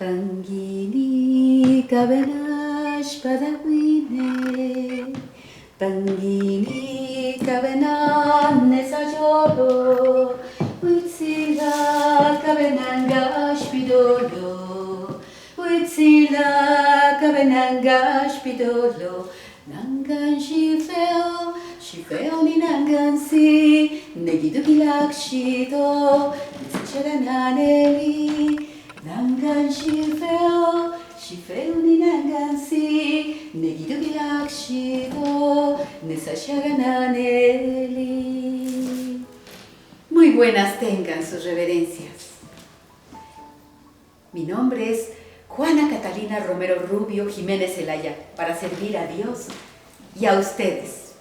Pangini kavenash padawine, Pangini kavenan nesajolo, Utsila kavenangash pidolo, Utsila kavenangash pidolo, Nangan shifeo ni nangan si, Negidukilak shito, Charananeli. Nangan shifeo ni nangan si, Negidugilak shito, Nesashagananeli. Muy buenas tengan sus reverencias. Mi nombre es Juana Catalina Romero Rubio Jiménez Zelaya, para servir a Dios y a ustedes.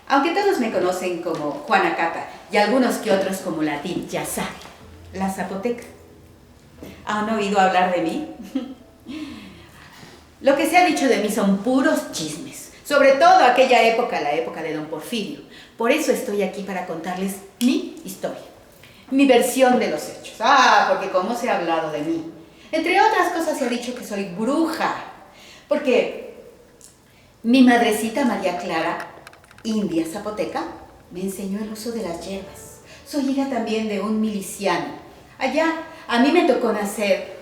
Aunque todos me conocen como Juana Cata y algunos que otros como la Dityasa, la zapoteca. ¿Han oído hablar de mí? Lo que se ha dicho de mí son puros chismes, sobre todo aquella época, la época de Don Porfirio. Por eso estoy aquí para contarles mi historia, mi versión de los hechos. Porque cómo se ha hablado de mí. Entre otras cosas se ha dicho que soy bruja, porque mi madrecita María Clara, india zapoteca, me enseñó el uso de las hierbas. Soy hija también de un miliciano. Allá, a mí me tocó nacer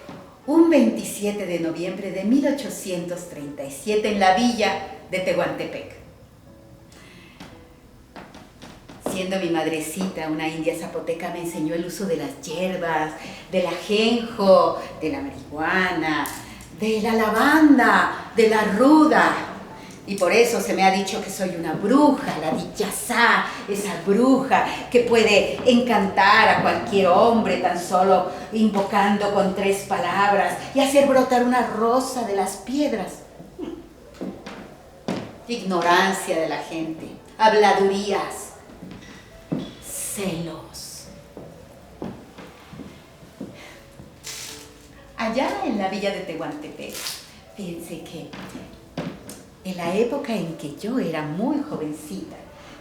un 27 de noviembre de 1837 en la villa de Tehuantepec. Siendo mi madrecita una india zapoteca, me enseñó el uso de las hierbas, del ajenjo, de la marihuana, de la lavanda, de la ruda. Y por eso se me ha dicho que soy una bruja, la Dityasa, esa bruja que puede encantar a cualquier hombre tan solo invocando con 3 palabras y hacer brotar una rosa de las piedras. Ignorancia de la gente, habladurías, celos. Allá en la villa de Tehuantepec, fíjense que en la época en que yo era muy jovencita,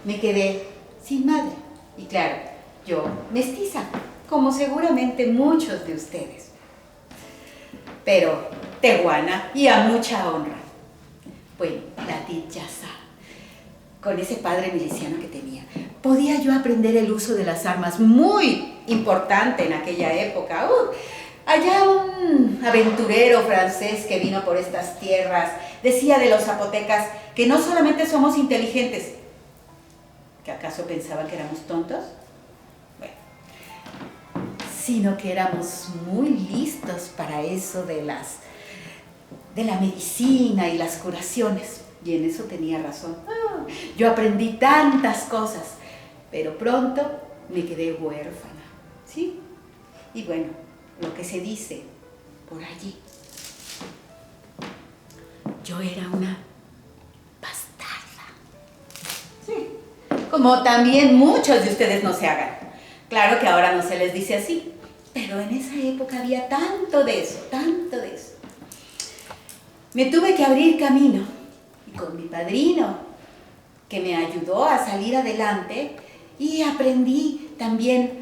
me quedé sin madre. Y claro, yo mestiza, como seguramente muchos de ustedes. Pero tehuana y a mucha honra. Bueno, la Dityasa, con ese padre miliciano que tenía, podía yo aprender el uso de las armas, muy importante en aquella época. Allá un aventurero francés que vino por estas tierras decía de los zapotecas que no solamente somos inteligentes, ¿que acaso pensaban que éramos tontos? Bueno, sino que éramos muy listos para eso de la medicina y las curaciones. Y en eso tenía razón. Yo aprendí tantas cosas, pero pronto me quedé huérfana, ¿sí? Y bueno, lo que se dice por allí, yo era una bastarda. Sí, como también muchos de ustedes no se hagan. Claro que ahora no se les dice así, pero en esa época había tanto de eso, tanto de eso. Me tuve que abrir camino, y con mi padrino, que me ayudó a salir adelante, y aprendí también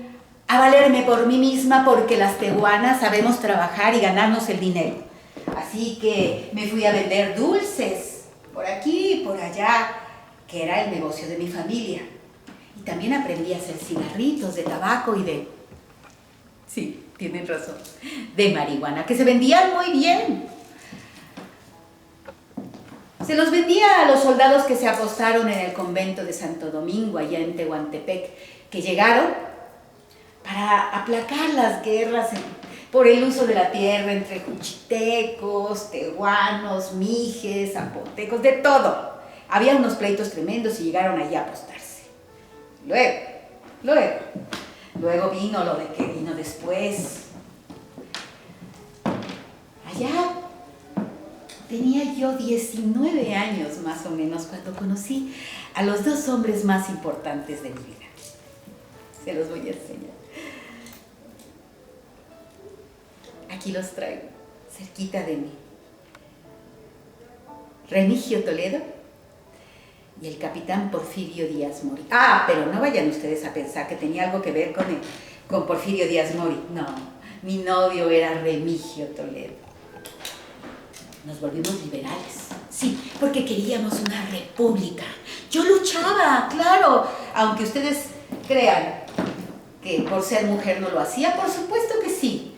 a valerme por mí misma, porque las tehuanas sabemos trabajar y ganarnos el dinero. Así que me fui a vender dulces por aquí y por allá, que era el negocio de mi familia. Y también aprendí a hacer cigarritos de tabaco y sí, tienen razón, de marihuana, que se vendían muy bien. Se los vendía a los soldados que se apostaron en el convento de Santo Domingo, allá en Tehuantepec, que llegaron para aplacar las guerras por el uso de la tierra entre juchitecos, tehuanos, mijes, zapotecos, de todo. Había unos pleitos tremendos y llegaron allí a apostarse. Luego vino lo de que vino después. Allá tenía yo 19 años más o menos cuando conocí a los 2 hombres más importantes de mi vida. Se los voy a enseñar. Aquí los traigo, cerquita de mí. Remigio Toledo y el capitán Porfirio Díaz Mori. Pero no vayan ustedes a pensar que tenía algo que ver con Porfirio Díaz Mori. No, Mi novio era Remigio Toledo. Nos volvimos liberales. Sí, porque queríamos una república. Yo luchaba, claro, aunque ustedes crean que por ser mujer no lo hacía, por supuesto que sí.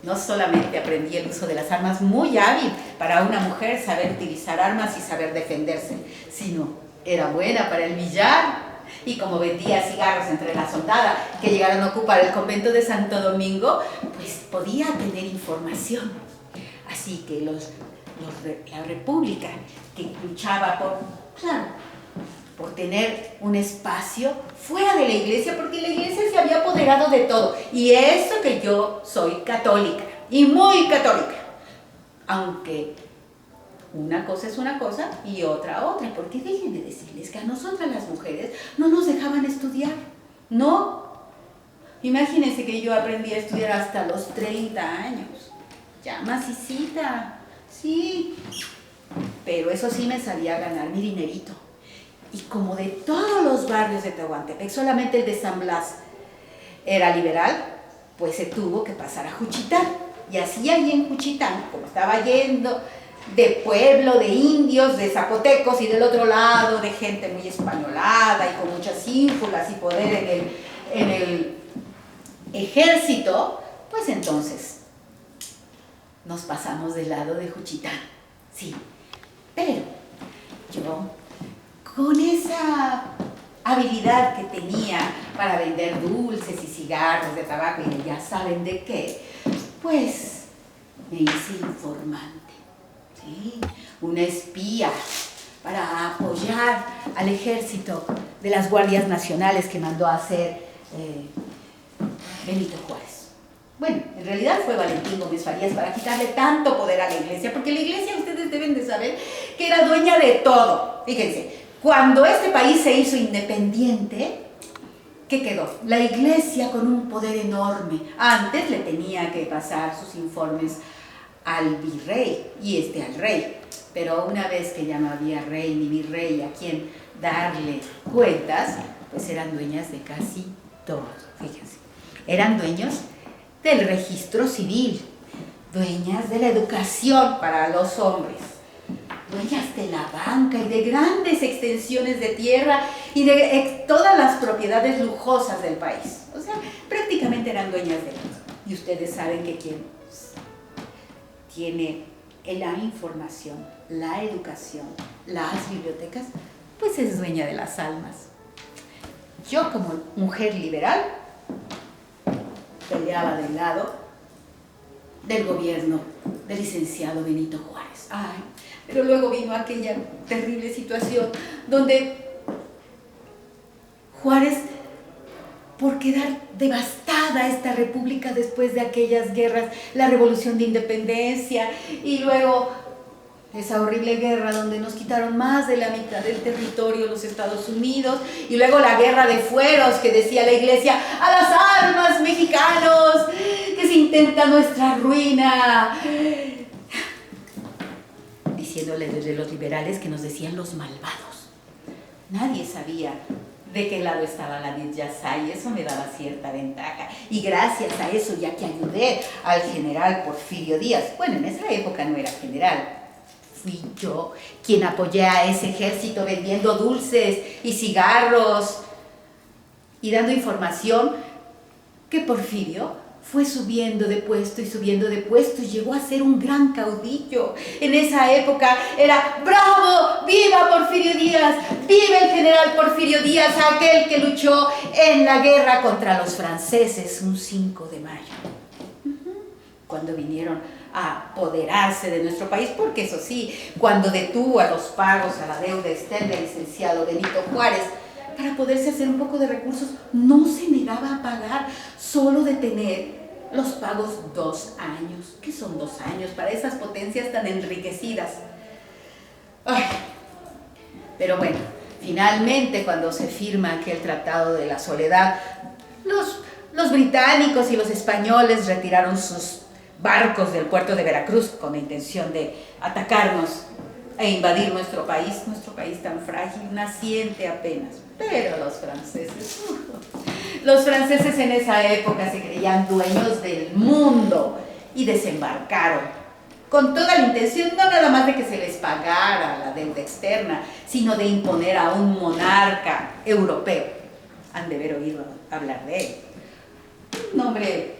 No solamente aprendí el uso de las armas, muy hábil para una mujer saber utilizar armas y saber defenderse, sino era buena para el billar. Y como vendía cigarros entre la soldada que llegaron a ocupar el convento de Santo Domingo, pues podía tener información. Así que la república que luchaba por tener un espacio fuera de la iglesia, porque la iglesia se había apoderado de todo. Y eso que yo soy católica, y muy católica, aunque una cosa es una cosa y otra, porque déjenme decirles que a nosotras las mujeres no nos dejaban estudiar, no. Imagínense que yo aprendí a estudiar hasta los 30 años, ya macicita, sí, pero eso sí me salía a ganar mi dinerito. Y como de todos los barrios de Tehuantepec, solamente el de San Blas era liberal, pues se tuvo que pasar a Juchitán. Y así allí en Juchitán, como estaba yendo de pueblo, de indios, de zapotecos, y del otro lado de gente muy españolada y con muchas ínfulas y poder en el ejército, pues entonces nos pasamos del lado de Juchitán, sí. Pero yo, con esa habilidad que tenía para vender dulces y cigarros de tabaco y ya saben de qué, pues me hice informante, ¿sí? Una espía para apoyar al ejército de las Guardias Nacionales que mandó a hacer Benito Juárez. Bueno, en realidad fue Valentín Gómez Farías para quitarle tanto poder a la iglesia, porque la iglesia, ustedes deben de saber, que era dueña de todo. Fíjense, cuando este país se hizo independiente, ¿qué quedó? La iglesia con un poder enorme. Antes le tenía que pasar sus informes al virrey y al rey. Pero una vez que ya no había rey ni virrey a quien darle cuentas, pues eran dueñas de casi todo. Fíjense, eran dueños del registro civil, dueñas de la educación para los hombres, dueñas de la banca y de grandes extensiones de tierra y de todas las propiedades lujosas del país. O sea, prácticamente eran dueñas de todo. Y ustedes saben que quien tiene la información, la educación, las bibliotecas, pues es dueña de las almas. Yo, como mujer liberal, peleaba del lado del gobierno del licenciado Benito Juárez. Ay, pero luego vino aquella terrible situación donde Juárez, por quedar devastada esta república después de aquellas guerras, la revolución de independencia y luego esa horrible guerra donde nos quitaron más de la mitad del territorio los Estados Unidos, y luego la guerra de fueros que decía la iglesia: a las armas, mexicanos, que se intenta nuestra ruina, diciéndole desde los liberales que nos decían los malvados. Nadie sabía de qué lado estaba la Yasay, y eso me daba cierta ventaja. Y gracias a eso, ya que ayudé al general Porfirio Díaz, bueno, en esa época no era general, fui yo quien apoyé a ese ejército vendiendo dulces y cigarros y dando información, que Porfirio fue subiendo de puesto y subiendo de puesto y llegó a ser un gran caudillo. En esa época era: ¡bravo! ¡Viva Porfirio Díaz! ¡Viva el general Porfirio Díaz, aquel que luchó en la guerra contra los franceses un 5 de mayo! Cuando vinieron a apoderarse de nuestro país, porque eso sí, cuando detuvo a los pagos a la deuda externa del licenciado Benito Juárez, para poderse hacer un poco de recursos, no se negaba a pagar, solo de tener los pagos 2 años. ¿Qué son 2 años para esas potencias tan enriquecidas? Ay. Pero bueno, finalmente cuando se firma aquel Tratado de la Soledad, los británicos y los españoles retiraron sus barcos del puerto de Veracruz con la intención de atacarnos e invadir nuestro país tan frágil, naciente apenas. Pero los franceses Los franceses en esa época se creían dueños del mundo y desembarcaron con toda la intención, no nada más de que se les pagara la deuda externa, sino de imponer a un monarca europeo. Han de haber oído hablar de él. Un hombre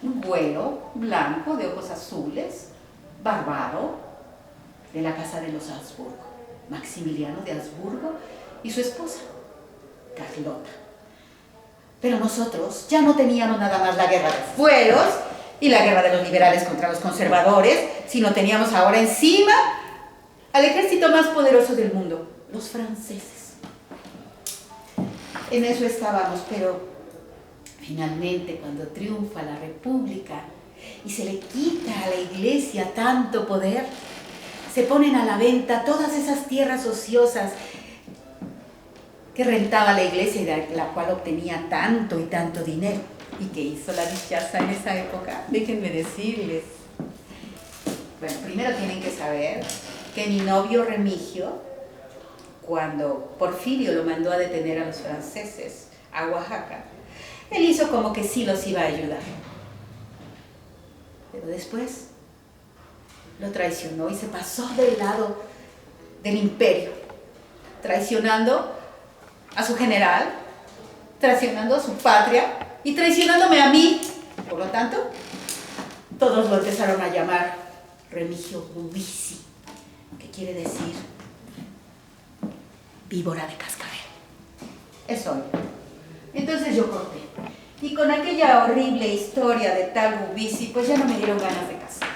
güero, blanco, de ojos azules, barbado, de la casa de los Habsburgo, Maximiliano de Habsburgo y su esposa, Carlota. Pero nosotros ya no teníamos nada más la guerra de fueros y la guerra de los liberales contra los conservadores, sino teníamos ahora encima al ejército más poderoso del mundo, los franceses. En eso estábamos, pero finalmente cuando triunfa la República y se le quita a la Iglesia tanto poder, se ponen a la venta todas esas tierras ociosas que rentaba la Iglesia y de la cual obtenía tanto y tanto dinero. ¿Y qué hizo la dichaza en esa época? Déjenme decirles. Bueno, primero tienen que saber que mi novio Remigio, cuando Porfirio lo mandó a detener a los franceses a Oaxaca, él hizo como que sí los iba a ayudar. Pero después lo traicionó y se pasó del lado del imperio, traicionando a su general, traicionando a su patria y traicionándome a mí. Por lo tanto, todos lo empezaron a llamar Remigio Ubisi, que quiere decir víbora de cascabel. Eso. Entonces yo corté. Y con aquella horrible historia de tal Ubisi, pues ya no me dieron ganas de casar.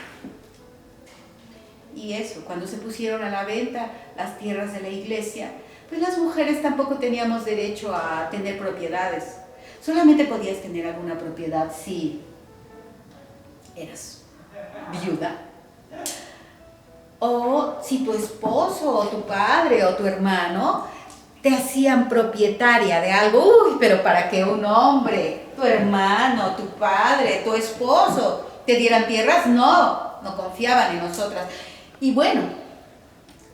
Y eso, cuando se pusieron a la venta las tierras de la Iglesia, pues las mujeres tampoco teníamos derecho a tener propiedades. Solamente podías tener alguna propiedad si eras viuda. O si tu esposo, o tu padre, o tu hermano te hacían propietaria de algo. Uy, pero para que un hombre, tu hermano, tu padre, tu esposo te dieran tierras, no confiaban en nosotras. Y bueno,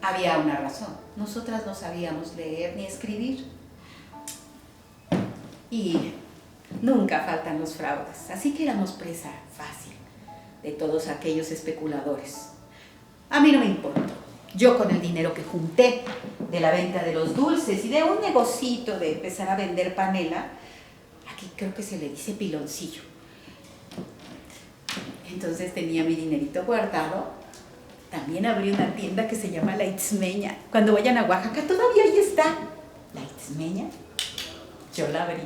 había una razón. Nosotras no sabíamos leer ni escribir. Y nunca faltan los fraudes. Así que éramos presa fácil de todos aquellos especuladores. A mí no me importó. Yo con el dinero que junté de la venta de los dulces y de un negocito de empezar a vender panela, aquí creo que se le dice piloncillo. Entonces tenía mi dinerito guardado. También abrí una tienda que se llama La Itzmeña. Cuando vayan a Oaxaca, todavía ahí está. La Itzmeña. Yo la abrí.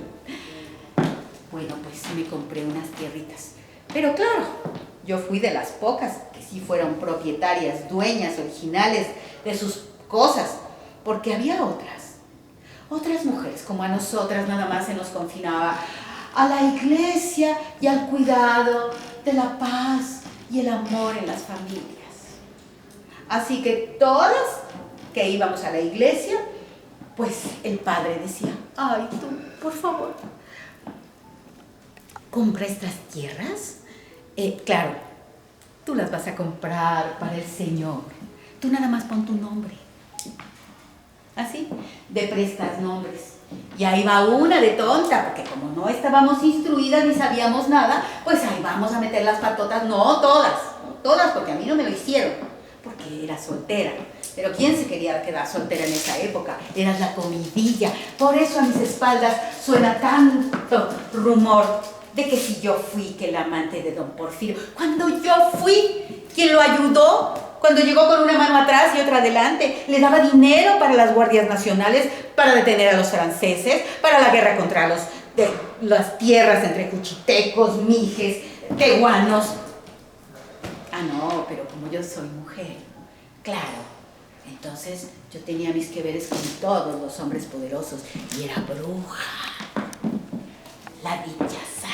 Bueno, pues me compré unas tierritas. Pero claro, yo fui de las pocas que sí fueron propietarias, dueñas, originales de sus cosas. Porque había otras mujeres, como a nosotras nada más se nos confinaba a la iglesia y al cuidado de la paz y el amor en las familias. Así que todas que íbamos a la iglesia, pues el padre decía, ay, tú, por favor, compra estas tierras. Claro, tú las vas a comprar para el Señor. Tú nada más pon tu nombre. Así, de prestas nombres. Y ahí va una de tonta, porque como no estábamos instruidas ni sabíamos nada, pues ahí vamos a meter las patotas. No todas, porque a mí no me lo hicieron, porque era soltera. Pero ¿quién se quería quedar soltera en esa época? Eras la comidilla. Por eso a mis espaldas suena tanto rumor de que si yo fui que el amante de don Porfirio, cuando yo fui quien lo ayudó, cuando llegó con una mano atrás y otra adelante, le daba dinero para las guardias nacionales, para detener a los franceses, para la guerra contra las tierras entre cuchitecos, mijes, tehuanos. Ah, no, pero como yo soy mujer, claro, entonces yo tenía mis que veres con todos los hombres poderosos y era bruja, la dichaza.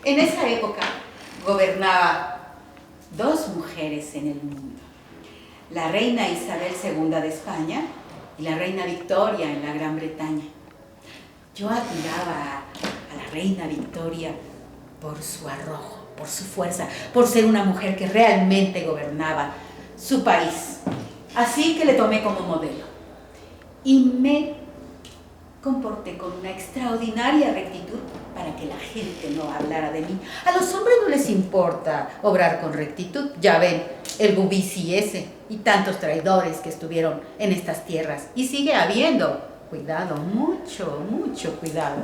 En esa época gobernaba dos mujeres en el mundo, la reina Isabel II de España y la reina Victoria en la Gran Bretaña. Yo admiraba a la reina Victoria por su arrojo, por su fuerza, por ser una mujer que realmente gobernaba su país. Así que le tomé como modelo y me comporté con una extraordinaria rectitud para que la gente no hablara de mí. A los hombres no les importa obrar con rectitud. Ya ven, el Bubisi ese y tantos traidores que estuvieron en estas tierras. Y sigue habiendo. Cuidado, mucho, mucho cuidado.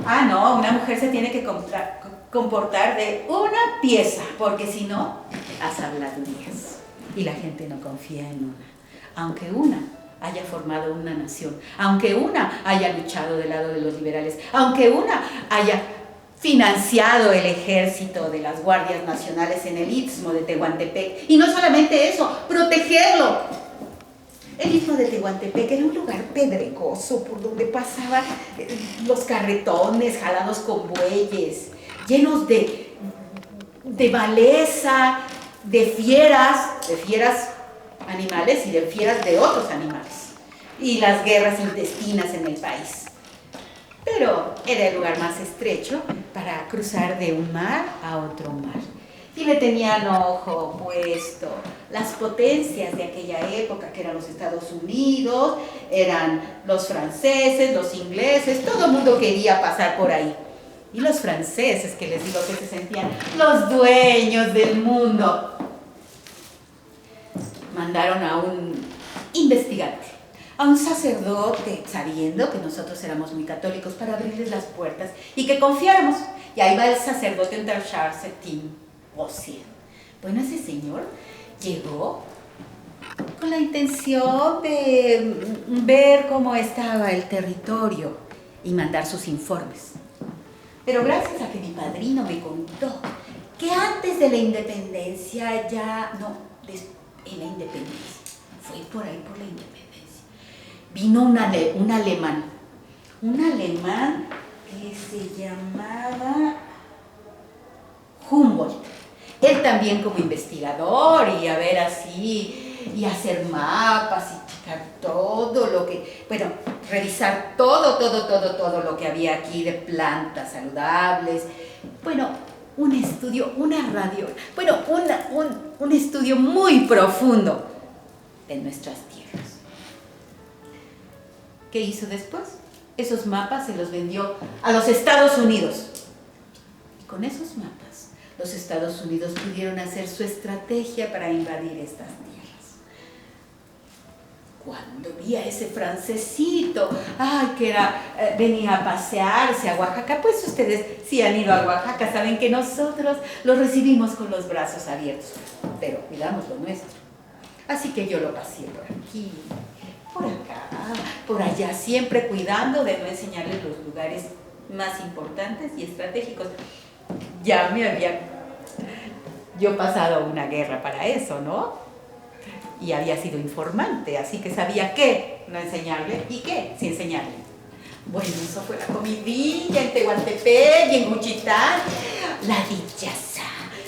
Ah, no, una mujer se tiene que comportar de una pieza, porque si no, has habladurías. Y la gente no confía en una. Aunque una haya formado una nación, aunque una haya luchado del lado de los liberales, aunque una haya financiado el ejército de las guardias nacionales en el Istmo de Tehuantepec, y no solamente eso, protegerlo. El Istmo de Tehuantepec era un lugar pedregoso por donde pasaban los carretones jalados con bueyes, llenos de maleza, de fieras animales y de fieras de otros animales, y las guerras intestinas en el país. Pero era el lugar más estrecho para cruzar de un mar a otro mar. Y le tenían ojo puesto las potencias de aquella época, que eran los Estados Unidos, eran los franceses, los ingleses, todo el mundo quería pasar por ahí. Y los franceses, que les digo que se sentían los dueños del mundo, mandaron a un investigante, a un sacerdote, sabiendo que nosotros éramos muy católicos, para abrirles las puertas y que confiáramos. Y ahí va el sacerdote en Charles Septim Ossian. Bueno, ese señor llegó con la intención de ver cómo estaba el territorio y mandar sus informes. Pero gracias a que mi padrino me contó que antes de la independencia en la independencia, fue por ahí por la independencia, vino un alemán que se llamaba Humboldt. Él también como investigador y a ver así, y hacer mapas y checar todo lo que, bueno, revisar todo lo que había aquí de plantas saludables, bueno, un estudio, un estudio muy profundo de nuestras tierras. ¿Qué hizo después? Esos mapas se los vendió a los Estados Unidos. Y con esos mapas, los Estados Unidos pudieron hacer su estrategia para invadir estas tierras. Cuando vi a ese francesito, que venía a pasearse a Oaxaca, pues ustedes si han ido a Oaxaca saben que nosotros los recibimos con los brazos abiertos, pero cuidamos lo nuestro. Así que yo lo paseé por aquí, por acá, por allá, siempre cuidando de no enseñarles los lugares más importantes y estratégicos. Ya me había yo pasado una guerra para eso, ¿no? Y había sido informante, así que sabía qué no enseñarle y qué sí enseñarle. Bueno, eso fue la comidilla en Tehuantepec y en Juchitán. La dichaza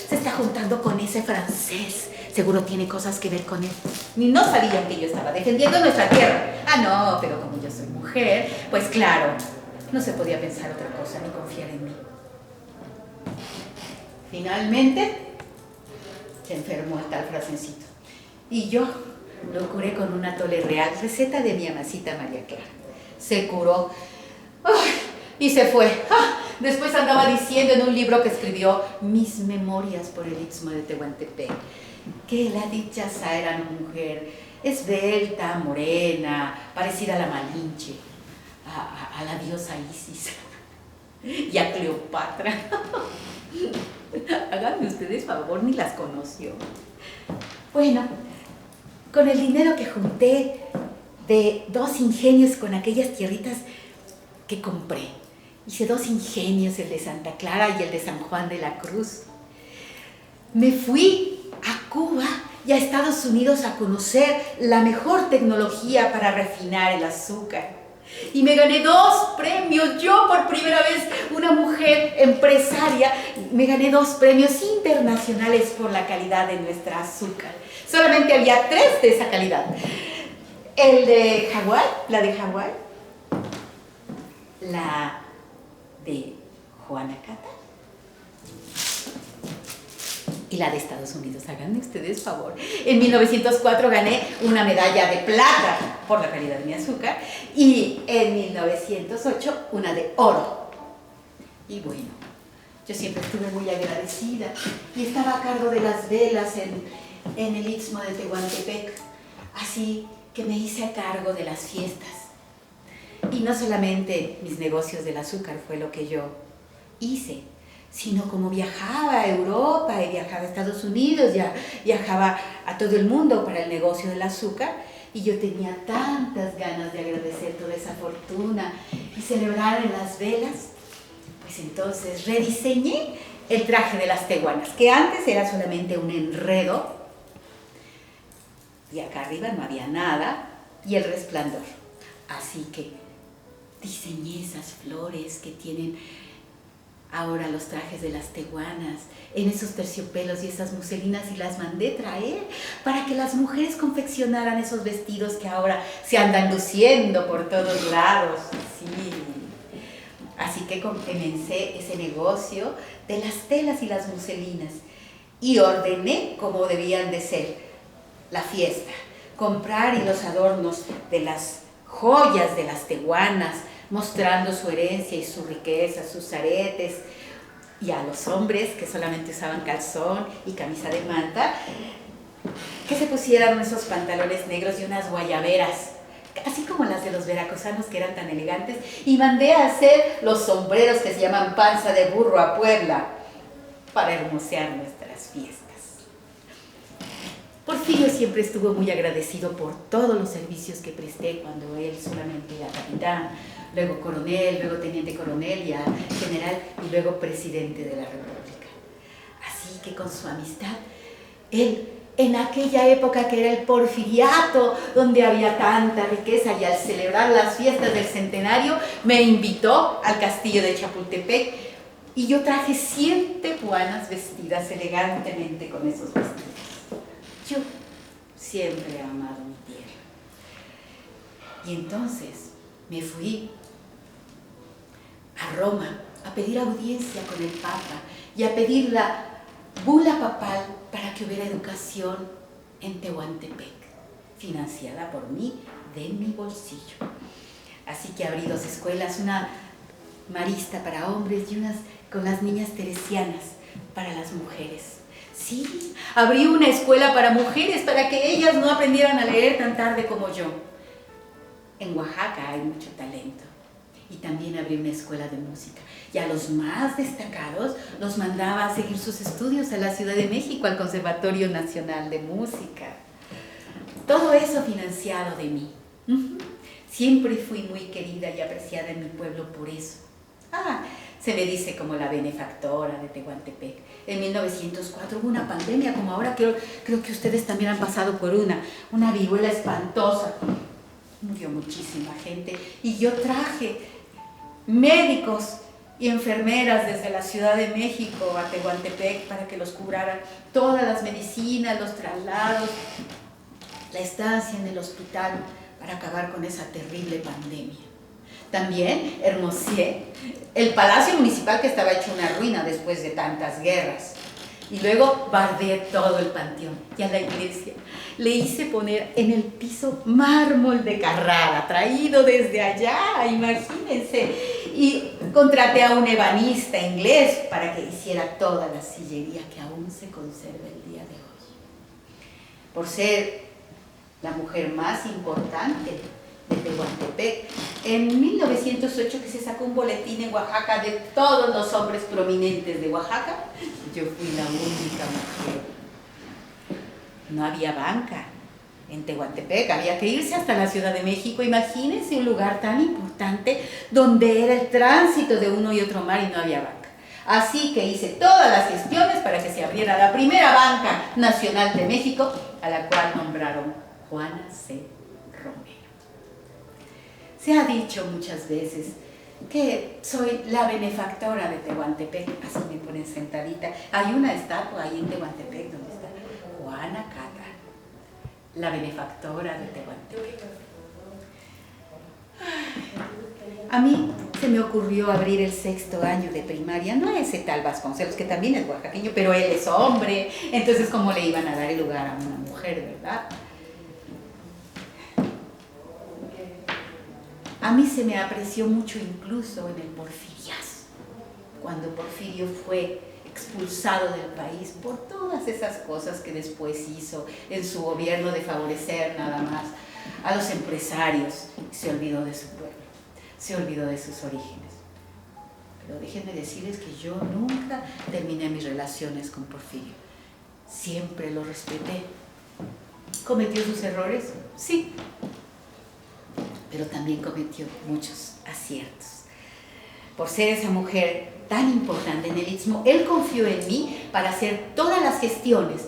se está juntando con ese francés. Seguro tiene cosas que ver con él. Ni no sabían que yo estaba defendiendo nuestra tierra. No, pero como yo soy mujer, pues claro, no se podía pensar otra cosa ni confiar en mí. Finalmente, se enfermó el tal francesito. Y yo lo curé con un atole real, receta de mi amasita María Clara. Se curó. Y se fue. Después andaba diciendo en un libro que escribió, Mis memorias por el Istmo de Tehuantepec, que la dichaza era una mujer esbelta, morena, parecida a la Malinche, a la diosa Isis y a Cleopatra. Háganme ustedes favor, ni las conoció. Bueno, con el dinero que junté de 2 ingenios con aquellas tierritas que compré, hice 2 ingenios, el de Santa Clara y el de San Juan de la Cruz. Me fui a Cuba y a Estados Unidos a conocer la mejor tecnología para refinar el azúcar. Y me gané 2 premios, yo por primera vez, una mujer empresaria, me gané 2 premios internacionales por la calidad de nuestra azúcar. Solamente había 3 de esa calidad. El de Hawái, la de Hawái, la de Juana Cata y la de Estados Unidos. Háganme ustedes favor. En 1904 gané una medalla de plata por la calidad de mi azúcar y en 1908 una de oro. Y bueno, yo siempre estuve muy agradecida y estaba a cargo de las velas en el Istmo de Tehuantepec, así que me hice a cargo de las fiestas. Y no solamente mis negocios del azúcar fue lo que yo hice, sino como viajaba a Europa y viajaba a Estados Unidos, ya viajaba a todo el mundo para el negocio del azúcar, y yo tenía tantas ganas de agradecer toda esa fortuna y celebrar en las velas, pues entonces rediseñé el traje de las tehuanas, que antes era solamente un enredo, y acá arriba no había nada, y el resplandor. Así que diseñé esas flores que tienen ahora los trajes de las tehuanas, en esos terciopelos y esas muselinas, y las mandé traer para que las mujeres confeccionaran esos vestidos que ahora se andan luciendo por todos lados. Sí. Así que comencé ese negocio de las telas y las muselinas y ordené cómo debían de ser la fiesta, comprar y los adornos de las joyas de las tehuanas, mostrando su herencia y su riqueza, sus aretes, y a los hombres que solamente usaban calzón y camisa de manta, que se pusieran esos pantalones negros y unas guayaberas, así como las de los veracruzanos que eran tan elegantes, y mandé a hacer los sombreros que se llaman panza de burro a Puebla, para hermosear nuestras fiestas. Porfirio siempre estuvo muy agradecido por todos los servicios que presté cuando él solamente era capitán, luego coronel, luego teniente coronel, ya general y luego presidente de la República. Así que con su amistad, él en aquella época que era el porfiriato, donde había tanta riqueza, y al celebrar las fiestas del centenario, me invitó al castillo de Chapultepec y yo traje 100 tehuanas vestidas elegantemente con esos vestidos. Yo siempre he amado mi tierra. Y entonces me fui a Roma a pedir audiencia con el Papa y a pedir la bula papal para que hubiera educación en Tehuantepec, financiada por mí de mi bolsillo. Así que abrí 2 escuelas, una marista para hombres y unas con las niñas teresianas para las mujeres. Sí, abrí una escuela para mujeres para que ellas no aprendieran a leer tan tarde como yo. En Oaxaca hay mucho talento. Y también abrí una escuela de música. Y a los más destacados los mandaba a seguir sus estudios a la Ciudad de México, al Conservatorio Nacional de Música. Todo eso financiado de mí. Siempre fui muy querida y apreciada en mi pueblo por eso. Se me dice como la benefactora de Tehuantepec. En 1904 hubo una pandemia, como ahora creo que ustedes también han pasado por una viruela espantosa. Murió muchísima gente y yo traje médicos y enfermeras desde la Ciudad de México a Tehuantepec para que los cubraran todas las medicinas, los traslados, la estancia en el hospital para acabar con esa terrible pandemia. También hermoseé el Palacio Municipal, que estaba hecho una ruina después de tantas guerras. Y luego bardeé todo el panteón y a la iglesia le hice poner en el piso mármol de Carrara, traído desde allá, imagínense. Y contraté a un ebanista inglés para que hiciera toda la sillería que aún se conserva el día de hoy. Por ser la mujer más importante de Tehuantepec, en 1908 que se sacó un boletín en Oaxaca de todos los hombres prominentes de Oaxaca, yo fui la única mujer. No había banca en Tehuantepec, había que irse hasta la Ciudad de México. Imagínense un lugar tan importante donde era el tránsito de uno y otro mar y no había banca. Así que hice todas las gestiones para que se abriera la primera banca nacional de México, a la cual nombraron Juana C. Romero. Se ha dicho muchas veces que soy la benefactora de Tehuantepec, así me ponen sentadita. Hay una estatua ahí en Tehuantepec donde está Juana Cata, la benefactora de Tehuantepec. A mí se me ocurrió abrir el 6º año de primaria, no a ese tal Vasconcelos, que también es oaxaqueño, pero él es hombre, entonces ¿cómo le iban a dar el lugar a una mujer, verdad? A mí se me apreció mucho incluso en el porfiriazo, cuando Porfirio fue expulsado del país por todas esas cosas que después hizo en su gobierno de favorecer nada más a los empresarios. Se olvidó de su pueblo, se olvidó de sus orígenes. Pero déjenme decirles que yo nunca terminé mis relaciones con Porfirio. Siempre lo respeté. ¿Cometió sus errores? Sí. Pero también cometió muchos aciertos. Por ser esa mujer tan importante en el Istmo, él confió en mí para hacer todas las gestiones,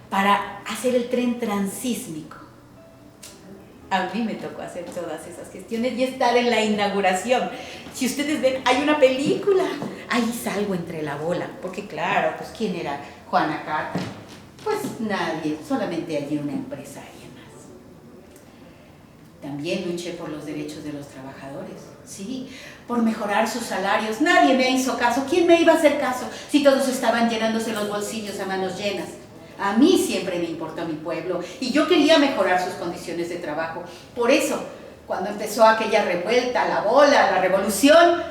para hacer el tren transísmico. A mí me tocó hacer todas esas gestiones y estar en la inauguración. Si ustedes ven, hay una película, ahí salgo entre la bola, porque claro, pues ¿quién era Juana Carter? Pues nadie, solamente allí una empresaria más. También luché por los derechos de los trabajadores, sí, por mejorar sus salarios. Nadie me hizo caso. ¿Quién me iba a hacer caso si todos estaban llenándose los bolsillos a manos llenas? A mí siempre me importó mi pueblo y yo quería mejorar sus condiciones de trabajo. Por eso, cuando empezó aquella revuelta, la bola, la revolución,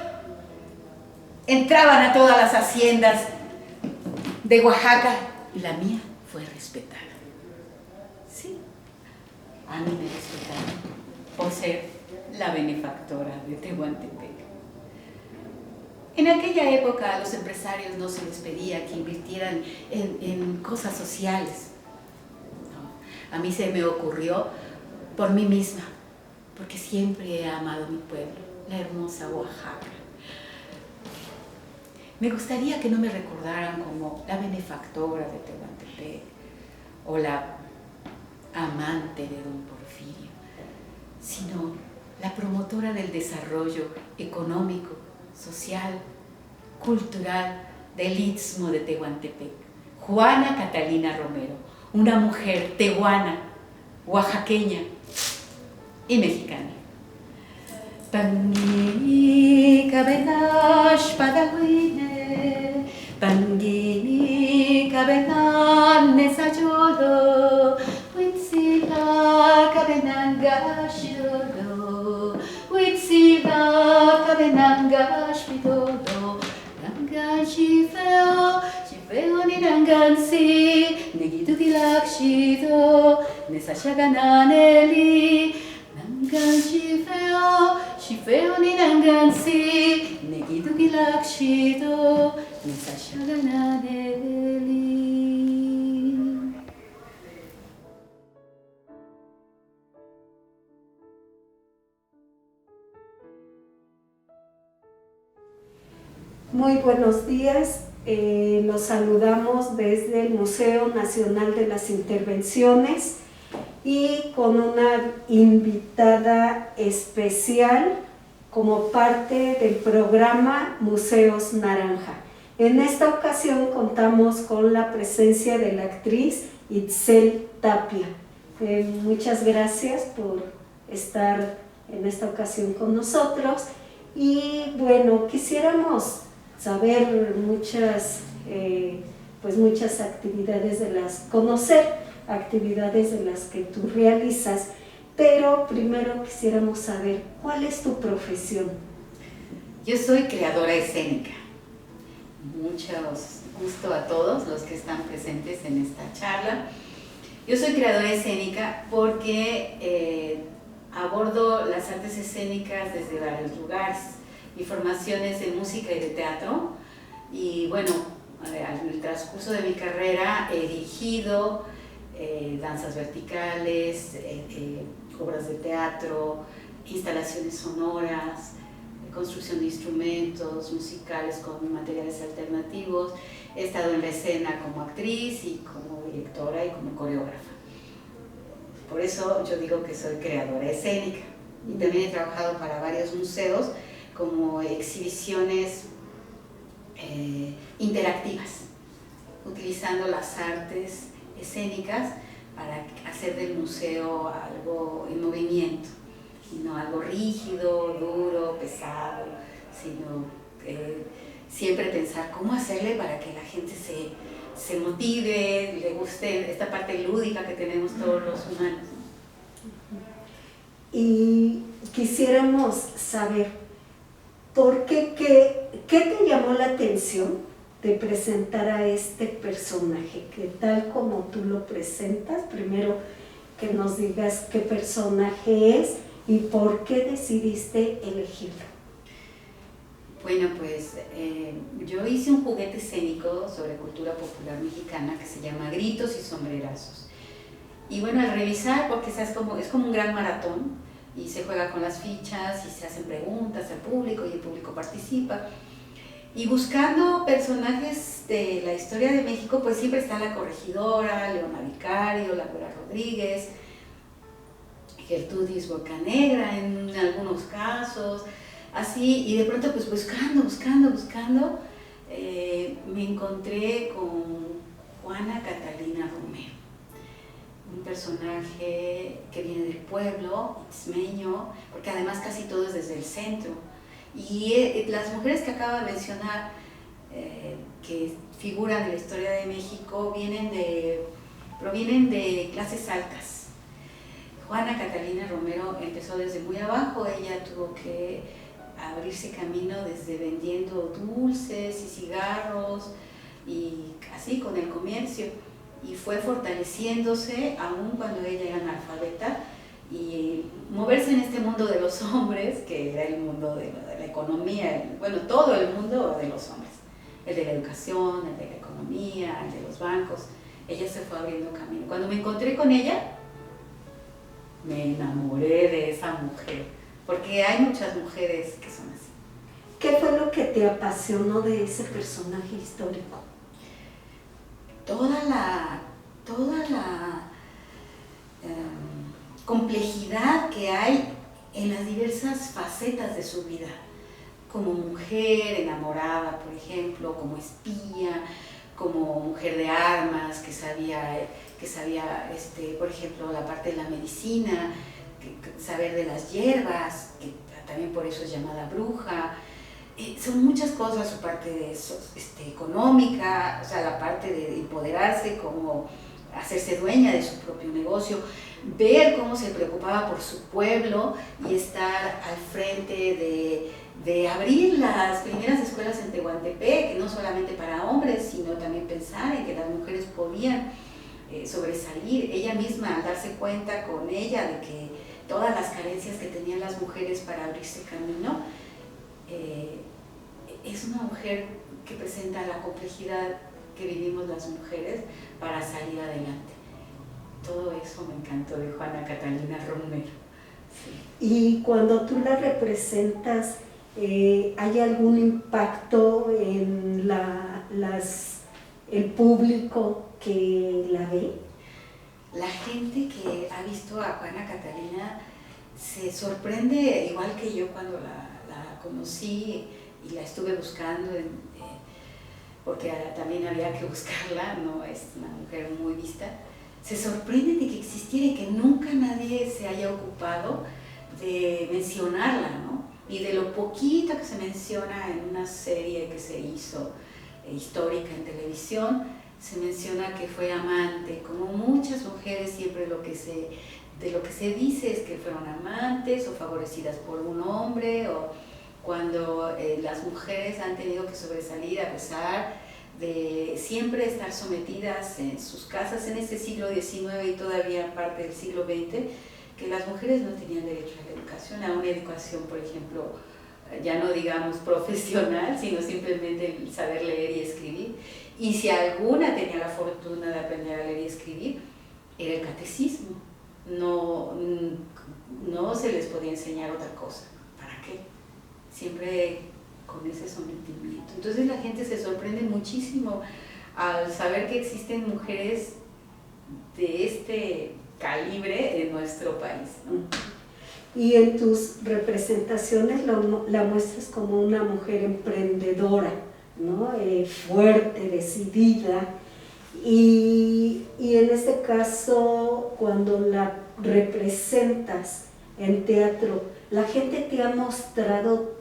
entraban a todas las haciendas de Oaxaca y la mía fue respetada. Sí, a mí me respetaron por ser la benefactora de Tehuantepec. En aquella época a los empresarios no se les pedía que invirtieran en cosas sociales. No, a mí se me ocurrió por mí misma, porque siempre he amado mi pueblo, la hermosa Oaxaca. Me gustaría que no me recordaran como la benefactora de Tehuantepec o la amante de don Porfirio, sino la promotora del desarrollo económico, social, cultural del Istmo de Tehuantepec, Juana Catalina Romero, una mujer tehuana, oaxaqueña y mexicana. Pangini kabenash padahuine, pangini kabenan nesayolo, huitzila kabenangash dodo, huitzila kabenangash bidodo, nangan shifeo ni nangansi, negidugilak shido, nesashagananeli, nangan shifeo ni nangansi, negidugilak shido, nesashagananeli. Muy buenos días, los saludamos desde el Museo Nacional de las Intervenciones y con una invitada especial como parte del programa Museos Naranja. En esta ocasión contamos con la presencia de la actriz Itzel Tapia. Muchas gracias por estar en esta ocasión con nosotros y bueno, quisiéramos saber muchas actividades conocer actividades de las que tú realizas, pero primero quisiéramos saber cuál es tu profesión. Yo soy creadora escénica. Mucho gusto a todos los que están presentes en esta charla. Yo soy creadora escénica porque abordo las artes escénicas desde varios lugares. Mi formación es de música y de teatro y bueno, en el transcurso de mi carrera he dirigido danzas verticales, obras de teatro, instalaciones sonoras, construcción de instrumentos musicales con materiales alternativos. He estado en la escena como actriz y como directora y como coreógrafa. Por eso yo digo que soy creadora escénica. Y también he trabajado para varios museos como exhibiciones interactivas, utilizando las artes escénicas para hacer del museo algo en movimiento, y no algo rígido, duro, pesado, sino siempre pensar cómo hacerle para que la gente se motive, le guste esta parte lúdica que tenemos todos los humanos. Y quisiéramos saber, ¿por qué te llamó la atención de presentar a este personaje? Que tal como tú lo presentas, primero que nos digas qué personaje es y por qué decidiste elegirlo. Bueno, pues yo hice un juguete escénico sobre cultura popular mexicana que se llama Gritos y Sombrerazos. Y bueno, al revisar, porque es como un gran maratón, y se juega con las fichas y se hacen preguntas al público y el público participa. Y buscando personajes de la historia de México, pues siempre está la corregidora, Leona Vicario, la Güera Rodríguez, Gertrudis Bocanegra en algunos casos, así, y de pronto pues buscando, me encontré con Juana Catalina Romero, un personaje que viene del pueblo, itzmeño, porque además casi todo es desde el centro. Y las mujeres que acabo de mencionar, que figuran en la historia de México, provienen de clases altas. Juana Catalina Romero empezó desde muy abajo, ella tuvo que abrirse camino desde vendiendo dulces y cigarros y así con el comercio, y fue fortaleciéndose aún cuando ella era analfabeta, y moverse en este mundo de los hombres, que era el mundo de la economía, bueno, todo el mundo de los hombres, el de la educación, el de la economía, el de los bancos. Ella se fue abriendo camino. Cuando me encontré con ella, me enamoré de esa mujer, porque hay muchas mujeres que son así. ¿Qué fue lo que te apasionó de ese personaje histórico? Toda la complejidad que hay en las diversas facetas de su vida, como mujer enamorada, por ejemplo, como espía, como mujer de armas, que sabía por ejemplo, la parte de la medicina, saber de las hierbas, que también por eso es llamada bruja. Son muchas cosas, su parte de económica, o sea, la parte de empoderarse, como hacerse dueña de su propio negocio, ver cómo se preocupaba por su pueblo y estar al frente de abrir las primeras escuelas en Tehuantepec, no solamente para hombres, sino también pensar en que las mujeres podían sobresalir. Ella misma, al darse cuenta con ella de que todas las carencias que tenían las mujeres para abrirse camino, es una mujer que presenta la complejidad que vivimos las mujeres para salir adelante. Todo eso me encantó de Juana Catalina Romero. Sí. Y cuando tú la representas, ¿hay algún impacto en el público que la ve? La gente que ha visto a Juana Catalina se sorprende, igual que yo cuando la conocí y la estuve buscando, porque también había que buscarla, no es una mujer muy vista. Se sorprende de que existiera y que nunca nadie se haya ocupado de mencionarla, ¿no? Y de lo poquito que se menciona en una serie que se hizo histórica en televisión, se menciona que fue amante. Como muchas mujeres, siempre de lo que se dice es que fueron amantes o favorecidas por un hombre, o cuando las mujeres han tenido que sobresalir a pesar de siempre estar sometidas en sus casas en este siglo XIX y todavía parte del siglo XX, que las mujeres no tenían derecho a la educación, a una educación, por ejemplo, ya no digamos profesional, sino simplemente el saber leer y escribir. Y si alguna tenía la fortuna de aprender a leer y escribir, era el catecismo. No se les podía enseñar otra cosa. ¿Para qué? Siempre con ese sometimiento. Entonces la gente se sorprende muchísimo al saber que existen mujeres de este calibre en nuestro país, ¿no? Y en tus representaciones la muestras como una mujer emprendedora, ¿no? Fuerte, decidida, y en este caso, cuando la representas, en teatro, ¿la gente te ha mostrado,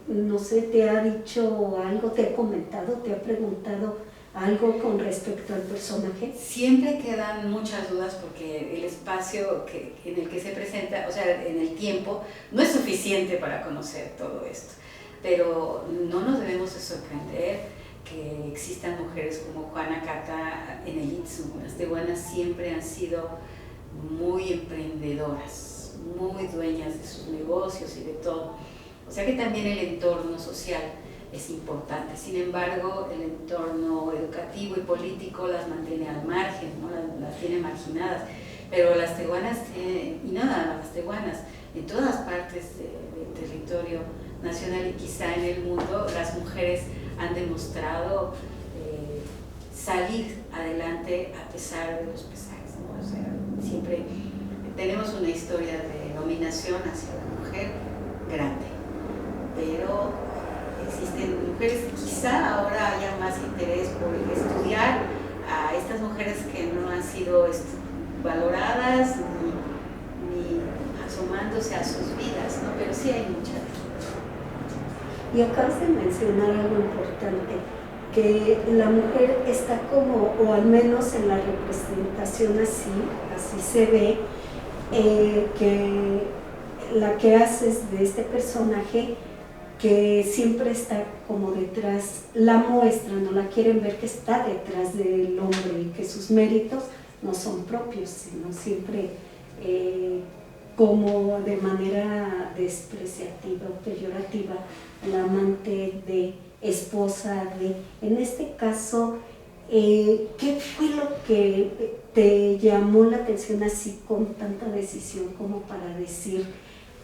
no sé, te ha dicho algo, te ha comentado, te ha preguntado algo con respecto al personaje? Siempre quedan muchas dudas porque el espacio en el que se presenta, o sea, en el tiempo, no es suficiente para conocer todo esto. Pero no nos debemos de sorprender que existan mujeres como Juana Cata en el Istmo. Las tehuanas siempre han sido muy emprendedoras, muy dueñas de sus negocios y de todo. O sea que también el entorno social es importante. Sin embargo, el entorno educativo y político las mantiene al margen, ¿no? Las tiene marginadas. Pero las tehuanas, y no nada más las tehuanas, en todas partes del territorio nacional y quizá en el mundo, las mujeres han demostrado salir adelante a pesar de los pesares, ¿no? O sea, siempre tenemos una historia de dominación hacia la mujer grande, pero existen mujeres, quizá ahora haya más interés por estudiar a estas mujeres que no han sido valoradas ni asomándose a sus vidas, ¿no? Pero sí hay muchas. Y acabas de mencionar algo importante, que la mujer está como, o al menos en la representación así se ve, que la que haces de este personaje, que siempre está como detrás, la muestran, no la quieren ver que está detrás del hombre y que sus méritos no son propios, sino siempre como de manera despreciativa o peyorativa, la amante de, esposa de. En este caso, ¿qué fue lo que te llamó la atención así con tanta decisión como para decir,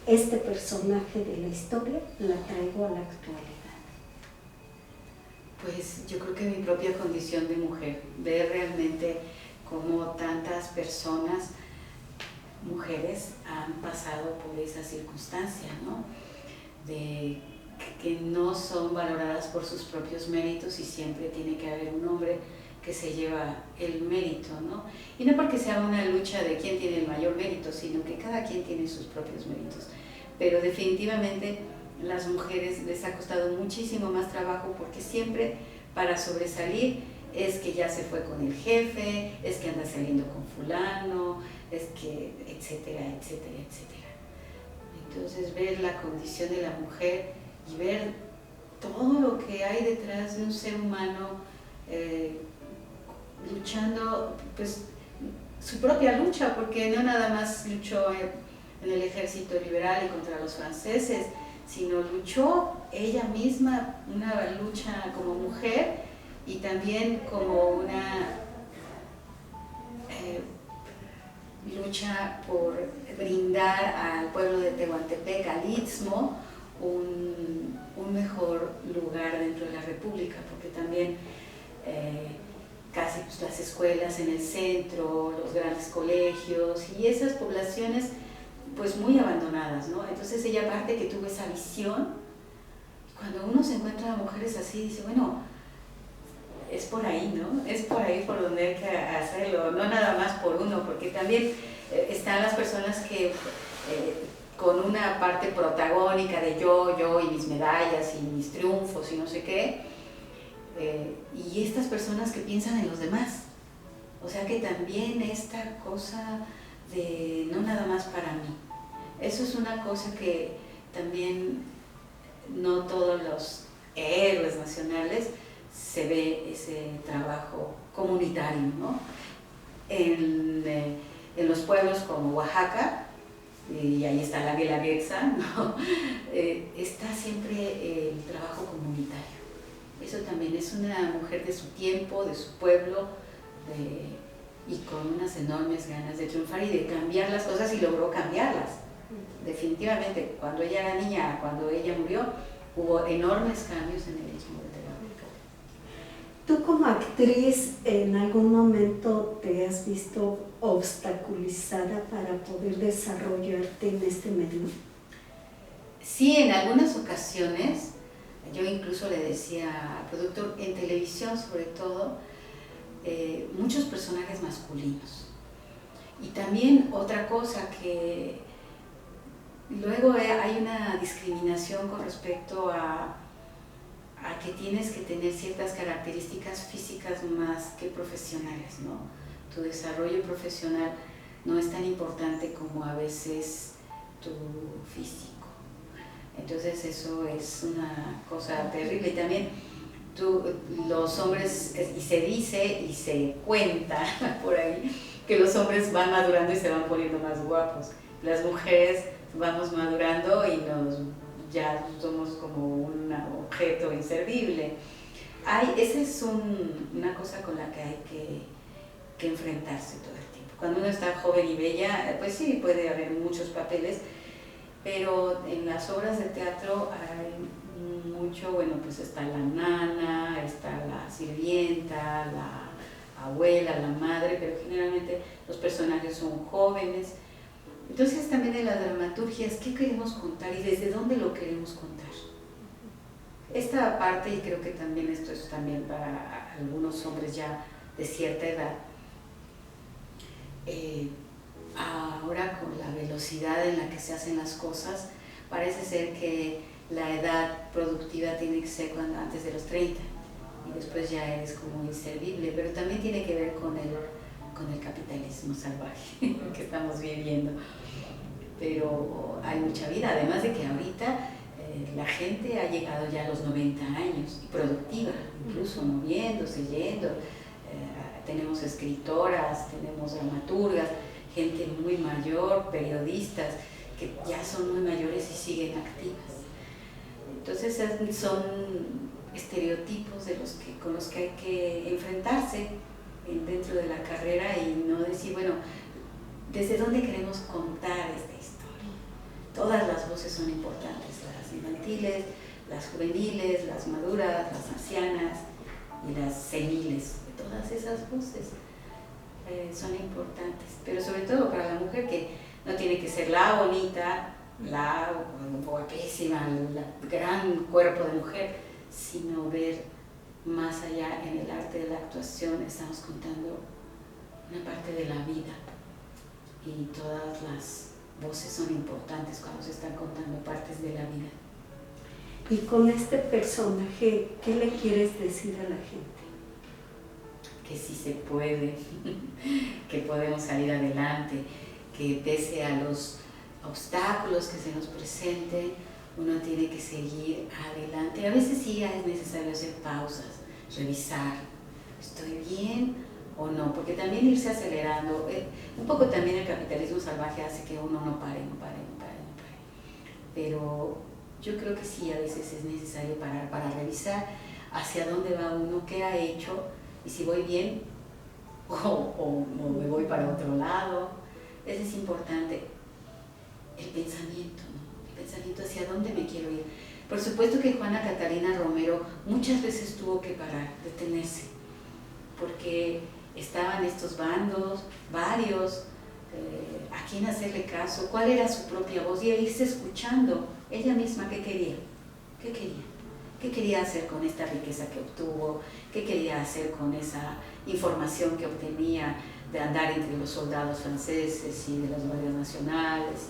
este personaje de la historia la traigo a la actualidad? Pues yo creo que mi propia condición de mujer, ver realmente cómo tantas personas, mujeres, han pasado por esa circunstancia, ¿no? De que no son valoradas por sus propios méritos y siempre tiene que haber un hombre que se lleva el mérito, ¿no? Y no porque sea una lucha de quién tiene el mayor mérito, sino que cada quien tiene sus propios méritos. Pero definitivamente las mujeres les ha costado muchísimo más trabajo porque siempre para sobresalir es que ya se fue con el jefe, es que anda saliendo con fulano, es que etcétera, etcétera, etcétera. Entonces ver la condición de la mujer y ver todo lo que hay detrás de un ser humano luchando, pues su propia lucha, porque no nada más luchó en el ejército liberal y contra los franceses, sino luchó ella misma una lucha como mujer y también como una lucha por brindar al pueblo de Tehuantepec, al Istmo, un mejor lugar dentro de la República, porque también casi pues, las escuelas en el centro, los grandes colegios y esas poblaciones pues muy abandonadas, ¿no? Entonces ella aparte que tuvo esa visión, cuando uno se encuentra a mujeres así, dice, bueno, es por ahí, ¿no? Es por ahí por donde hay que hacerlo, no nada más por uno, porque también están las personas que con una parte protagónica de yo y mis medallas y mis triunfos y no sé qué, y estas personas que piensan en los demás, o sea que también esta cosa de no nada más para mí, eso es una cosa que también no todos los héroes nacionales se ve ese trabajo comunitario, ¿no? En los pueblos como Oaxaca, y ahí está la Guelaguetza, ¿no? Está siempre el trabajo comunitario. Eso también es una mujer de su tiempo, de su pueblo, y con unas enormes ganas de triunfar y de cambiar las cosas, y logró cambiarlas. Definitivamente, cuando ella era niña, cuando ella murió, hubo enormes cambios en el Istmo de Tehuantepec. ¿Tú como actriz en algún momento te has visto obstaculizada para poder desarrollarte en este medio? Sí, en algunas ocasiones, yo incluso le decía al productor, en televisión sobre todo, muchos personajes masculinos. Y también otra cosa que Luego hay una discriminación con respecto a que tienes que tener ciertas características físicas más que profesionales, ¿no? Tu desarrollo profesional no es tan importante como a veces tu físico. Entonces eso es una cosa terrible. Y también los hombres, y se dice y se cuenta por ahí, que los hombres van madurando y se van poniendo más guapos. Las mujeres vamos madurando y ya somos como un objeto inservible. Esa es una cosa con la que hay que enfrentarse todo el tiempo. Cuando uno está joven y bella, pues sí, puede haber muchos papeles, pero en las obras de teatro hay mucho, bueno, pues está la nana, está la sirvienta, la abuela, la madre, pero generalmente los personajes son jóvenes. Entonces también en la dramaturgia es qué queremos contar y desde dónde lo queremos contar. Esta parte, y creo que también esto es también para algunos hombres ya de cierta edad, ahora con la velocidad en la que se hacen las cosas, parece ser que la edad productiva tiene que ser antes de los 30 y después ya eres como inservible, pero también tiene que ver con el capitalismo salvaje que estamos viviendo. Pero hay mucha vida, además de que ahorita la gente ha llegado ya a los 90 años y productiva, incluso moviéndose, yendo. Tenemos escritoras, tenemos dramaturgas, gente muy mayor, periodistas que ya son muy mayores y siguen activas. Entonces son estereotipos con los que hay que enfrentarse dentro de la carrera y no decir, bueno, ¿desde dónde queremos contar esta historia? Todas las voces son importantes, las infantiles, las juveniles, las maduras, las ancianas y las seniles. Todas esas voces son importantes, pero sobre todo para la mujer, que no tiene que ser la bonita, la guapísima, el gran cuerpo de mujer, sino ver más allá en el arte de la actuación. Estamos contando una parte de la vida y todas las voces son importantes cuando se están contando partes de la vida. Y con este personaje, ¿qué le quieres decir a la gente? Que sí se puede, que podemos salir adelante, que pese a los obstáculos que se nos presenten, uno tiene que seguir adelante. A veces sí es necesario hacer pausas, revisar, ¿estoy bien o no? Porque también irse acelerando, un poco también el capitalismo salvaje hace que uno no pare. Pero yo creo que sí, a veces es necesario parar para revisar hacia dónde va uno, qué ha hecho, y si voy bien o me voy para otro lado. Eso es importante, el pensamiento, ¿no? El pensamiento hacia dónde me quiero ir. Por supuesto que Juana Catalina Romero muchas veces tuvo que parar, detenerse, porque estaban estos bandos, varios, a quién hacerle caso, cuál era su propia voz, y irse escuchando ella misma qué quería, qué quería hacer con esta riqueza que obtuvo, qué quería hacer con esa información que obtenía de andar entre los soldados franceses y de las guardias nacionales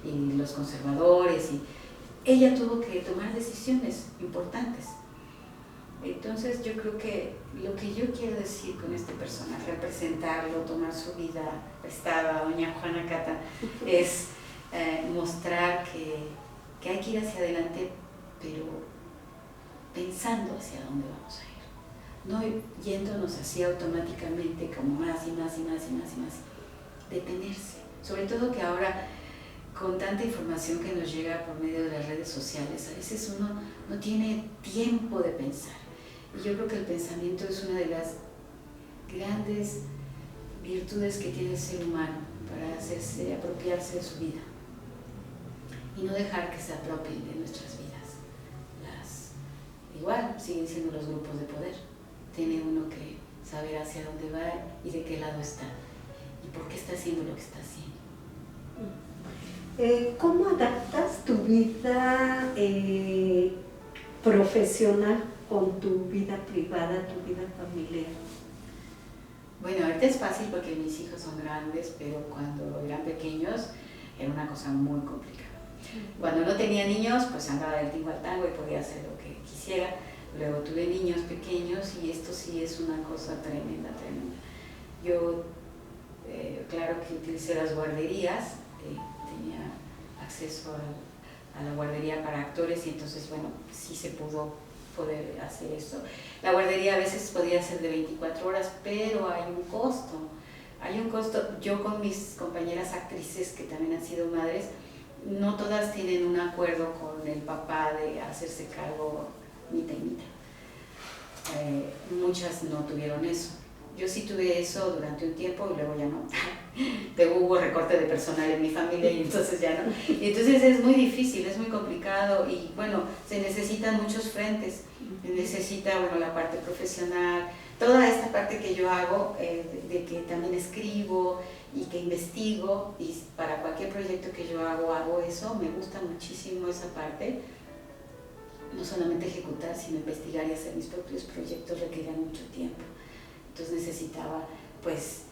y los conservadores. Y ella tuvo que tomar decisiones importantes. Entonces yo creo que lo que yo quiero decir con este personaje, representarlo, tomar su vida prestada, doña Juana Cata, es mostrar que hay que ir hacia adelante, pero pensando hacia dónde vamos a ir. No yéndonos así automáticamente como más y más. Detenerse. Sobre todo que ahora, con tanta información que nos llega por medio de las redes sociales, a veces uno no tiene tiempo de pensar. Y yo creo que el pensamiento es una de las grandes virtudes que tiene el ser humano para apropiarse de su vida y no dejar que se apropien de nuestras vidas. Igual siguen siendo los grupos de poder. Tiene uno que saber hacia dónde va y de qué lado está y por qué está haciendo lo que está haciendo. ¿Cómo adaptas tu vida profesional con tu vida privada, tu vida familiar? Bueno, ahorita es fácil porque mis hijos son grandes, pero cuando eran pequeños era una cosa muy complicada. Cuando no tenía niños, pues andaba del tingo al tango y podía hacer lo que quisiera. Luego tuve niños pequeños y esto sí es una cosa tremenda, tremenda. Yo, claro que utilicé las guarderías, tenía acceso a la guardería para actores y entonces, bueno, sí se pudo poder hacer eso. La guardería a veces podía ser de 24 horas, pero hay un costo. Hay un costo. Yo con mis compañeras actrices que también han sido madres, no todas tienen un acuerdo con el papá de hacerse cargo mitad y mitad. Muchas no tuvieron eso. Yo sí tuve eso durante un tiempo y luego ya no. Hubo recorte de personal en mi familia y entonces ya no. Y entonces es muy difícil, es muy complicado y bueno, se necesitan muchos frentes. Se necesita, bueno, la parte profesional, toda esta parte que yo hago, de que también escribo y que investigo y para cualquier proyecto que yo hago eso, me gusta muchísimo esa parte. No solamente ejecutar, sino investigar y hacer mis propios proyectos requerían mucho tiempo. Entonces necesitaba, pues,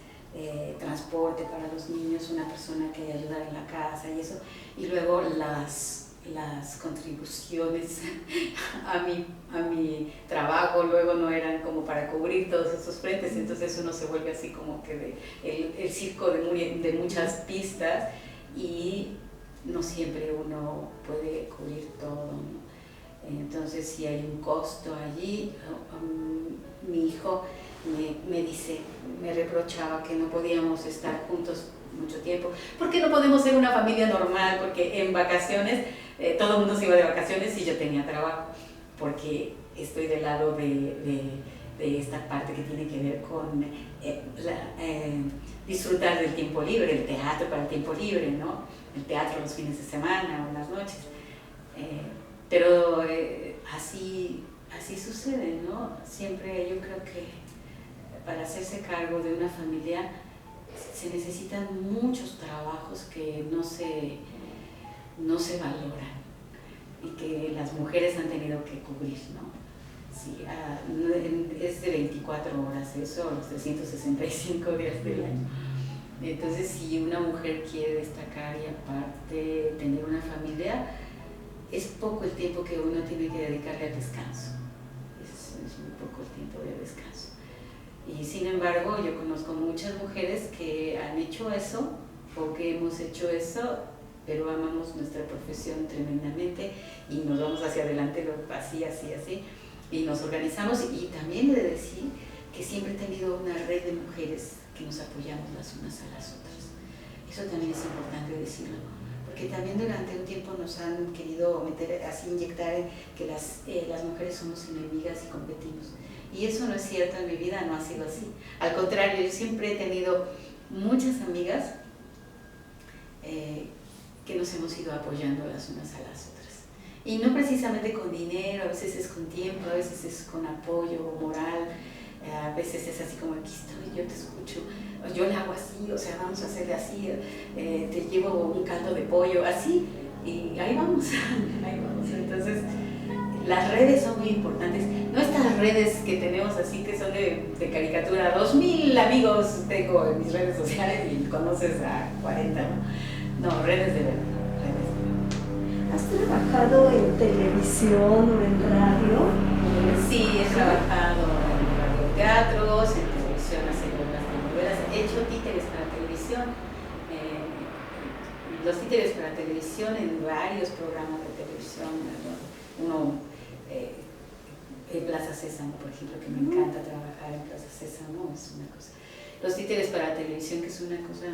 transporte para los niños, una persona que ayudara en la casa y eso. Y luego las contribuciones a mi trabajo luego no eran como para cubrir todos esos frentes. Entonces uno se vuelve así como que el circo de muchas pistas y no siempre uno puede cubrir todo, ¿no? Entonces sí hay un costo allí. Mi hijo me reprochaba que no podíamos estar juntos mucho tiempo. ¿Por qué no podemos ser una familia normal? Porque en vacaciones, todo el mundo se iba de vacaciones y yo tenía trabajo, porque estoy del lado de esta parte que tiene que ver con disfrutar del tiempo libre, el teatro para el tiempo libre, ¿no? El teatro los fines de semana o en las noches. Pero así sucede, ¿no? Siempre yo creo que para hacerse cargo de una familia se necesitan muchos trabajos que no se valoran y que las mujeres han tenido que cubrir, ¿no? Sí, es de 24 horas eso, los 365 días del año. Entonces, si una mujer quiere destacar y aparte tener una familia, es poco el tiempo que uno tiene que dedicarle al descanso. Es muy poco el tiempo de descanso. Y sin embargo, yo conozco muchas mujeres que han hecho eso o que hemos hecho eso, pero amamos nuestra profesión tremendamente y nos vamos hacia adelante así, y nos organizamos. Y también he de decir que siempre he tenido una red de mujeres que nos apoyamos las unas a las otras. Eso también es importante decirlo, porque también durante un tiempo nos han querido meter, así inyectar que las mujeres somos enemigas y competimos. Y eso no es cierto, en mi vida no ha sido así. Al contrario, yo siempre he tenido muchas amigas que nos hemos ido apoyando las unas a las otras. Y no precisamente con dinero, a veces es con tiempo, a veces es con apoyo moral, a veces es así como, aquí estoy, yo te escucho, yo le hago así, o sea, vamos a hacerle así, te llevo un caldo de pollo, así, y ahí vamos, ahí vamos. Entonces, las redes son muy importantes, no estas redes que tenemos así que son de caricatura, 2000 amigos tengo en mis redes sociales y conoces a 40, no, redes de verdad. ¿Has trabajado en televisión o en radio? Sí, he trabajado en radioteatros, en televisión, haciendo las telenovelas, he hecho títeres para televisión, los títeres para televisión en varios programas de televisión, uno en Plaza Sésamo, por ejemplo, que me encanta trabajar en Plaza Sésamo, es una cosa. Los títeres para televisión, que es una cosa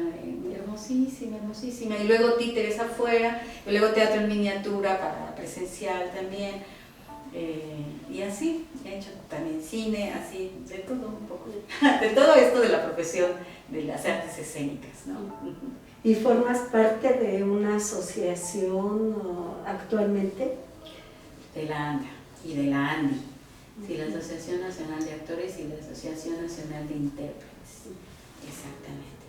hermosísima, hermosísima, y luego títeres afuera, y luego teatro en miniatura para presencial también, y así, he hecho también cine, así, de todo un poco, de todo esto de la profesión de las artes escénicas, ¿no? ¿Y formas parte de una asociación actualmente? De la ANDA y de la ANDI, sí, la Asociación Nacional de Actores y la Asociación Nacional de Intérpretes, exactamente.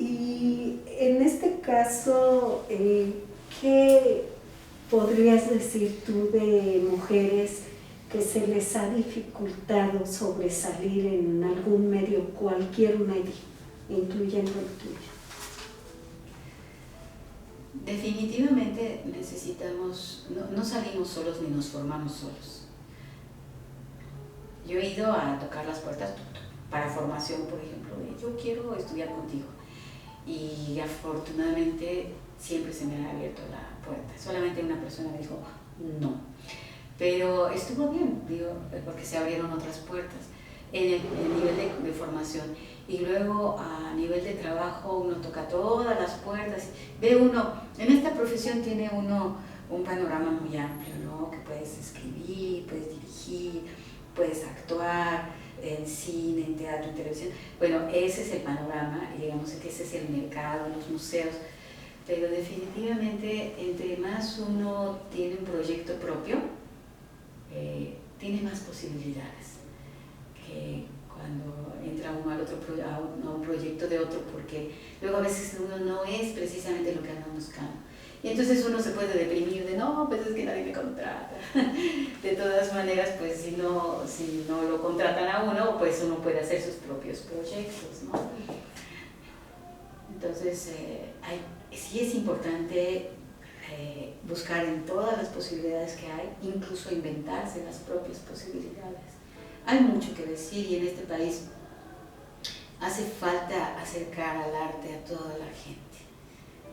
Y en este caso, ¿qué podrías decir tú de mujeres que se les ha dificultado sobresalir en algún medio, cualquier medio, incluyendo el tuyo? Definitivamente necesitamos, no salimos solos ni nos formamos solos. Yo he ido a tocar las puertas para formación, por ejemplo, de yo quiero estudiar contigo. Y afortunadamente siempre se me ha abierto la puerta. Solamente una persona me dijo no. Pero estuvo bien, digo, porque se abrieron otras puertas en el nivel de formación. Y luego a nivel de trabajo uno toca todas las puertas. Ve uno, en esta profesión tiene uno un panorama muy amplio, ¿no? Que puedes escribir, puedes dirigir, puedes actuar en cine, en teatro, en televisión. Bueno, ese es el panorama y digamos que ese es el mercado, los museos. Pero definitivamente entre más uno tiene un proyecto propio, tiene más posibilidades que cuando entra uno a un proyecto de otro, porque luego a veces uno no es precisamente lo que anda buscando. Y entonces uno se puede deprimir de no, pues es que nadie me contrata. De todas maneras, pues si no lo contratan a uno, pues uno puede hacer sus propios proyectos, ¿no? Entonces, sí es importante buscar en todas las posibilidades que hay, incluso inventarse las propias posibilidades. Hay mucho que decir y en este país hace falta acercar al arte a toda la gente.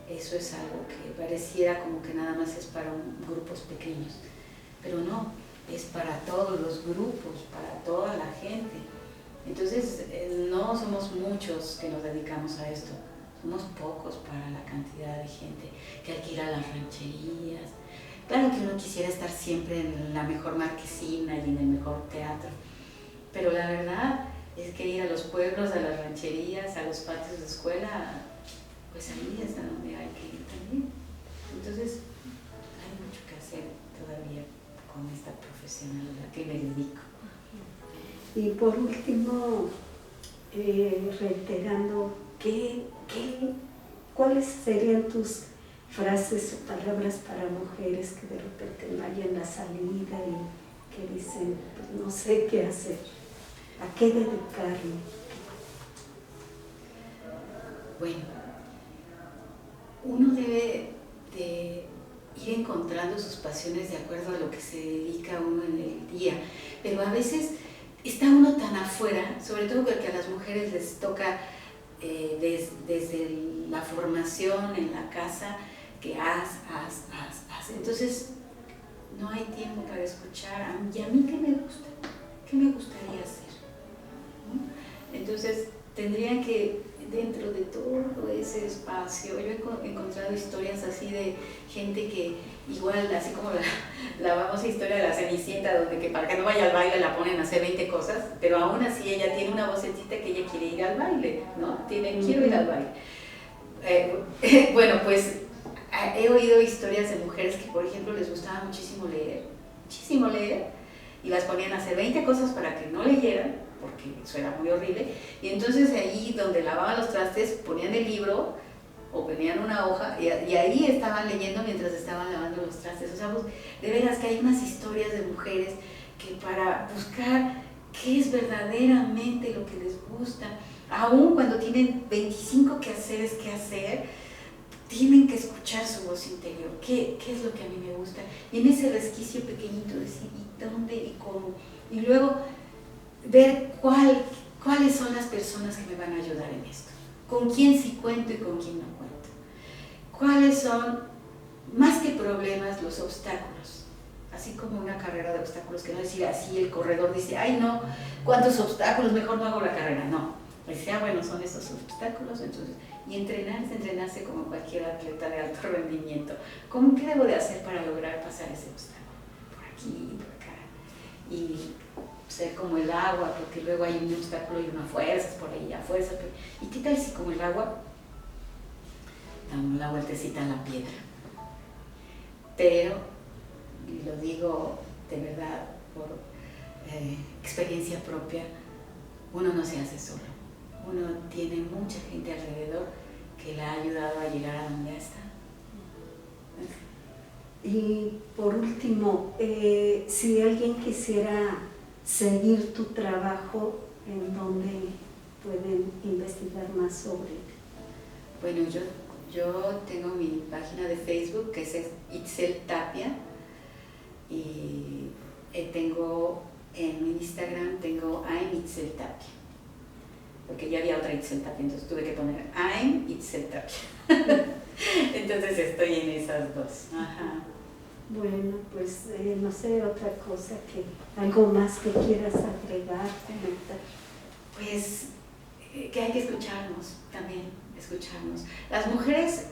Eso es algo que pareciera como que nada más es para grupos pequeños, pero no, es para todos los grupos, para toda la gente. Entonces, no somos muchos que nos dedicamos a esto, somos pocos para la cantidad de gente que hay que ir a las rancherías. Claro que uno quisiera estar siempre en la mejor marquesina y en el mejor teatro, pero la verdad es que ir a los pueblos, a las rancherías, a los patios de escuela, pues ahí es a donde hay que ir también. Entonces, hay mucho que hacer todavía con esta profesión a la que me dedico. Y por último, reiterando, ¿cuáles serían tus frases o palabras para mujeres que de repente vayan a salida y que dicen, pues no sé qué hacer, a qué dedicarme? Bueno, uno debe de ir encontrando sus pasiones de acuerdo a lo que se dedica uno en el día, pero a veces está uno tan afuera, sobre todo porque a las mujeres les toca desde la formación en la casa, que haz. Entonces, no hay tiempo para escuchar. ¿Y a mí qué me gusta? ¿Qué me gustaría hacer? ¿No? Entonces, tendrían que, dentro de todo ese espacio, yo he encontrado historias así de gente que igual, así como la famosa historia de la Cenicienta, donde que para que no vaya al baile la ponen a hacer 20 cosas, pero aún así ella tiene una vocecita que ella quiere ir al baile, ¿no? Quiero ir al baile. Bueno, pues he oído historias de mujeres que, por ejemplo, les gustaba muchísimo leer, y las ponían a hacer 20 cosas para que no leyeran, porque eso era muy horrible, y entonces ahí donde lavaban los trastes ponían el libro o ponían una hoja y ahí estaban leyendo mientras estaban lavando los trastes. O sea, pues, de veras que hay unas historias de mujeres que para buscar qué es verdaderamente lo que les gusta, aun cuando tienen 25 quehaceres que hacer, tienen que escuchar su voz interior, qué es lo que a mí me gusta, y en ese resquicio pequeñito decir, ¿y dónde y cómo? Y luego ver cuáles son las personas que me van a ayudar en esto, con quién sí cuento y con quién no cuento, cuáles son, más que problemas, los obstáculos, así como una carrera de obstáculos, que no decir así el corredor dice, ay no, ¿cuántos obstáculos? Mejor no hago la carrera, no, dice, bueno, son esos obstáculos, entonces, y entrenarse como cualquier atleta de alto rendimiento, ¿cómo qué debo de hacer para lograr pasar ese obstáculo? Por aquí, por acá, y ser como el agua, porque luego hay un obstáculo y una fuerza por ahí, a fuerza, ¿y qué tal si como el agua damos la vueltecita a la piedra? Pero, y lo digo de verdad por experiencia propia, uno no se hace solo, uno tiene mucha gente alrededor que le ha ayudado a llegar a donde está. Y por último, si alguien quisiera seguir tu trabajo, ¿en dónde pueden investigar más sobre? Bueno, yo Yo tengo mi página de Facebook que es Itzel Tapia y tengo en Instagram tengo I'm Itzel Tapia, porque ya había otra Itzel Tapia, entonces tuve que poner I'm Itzel Tapia. Entonces estoy en esas dos. Ajá. Bueno, pues no sé, otra cosa algo más que quieras agregar, comentar. Pues que hay que escucharnos también, escucharnos. Las mujeres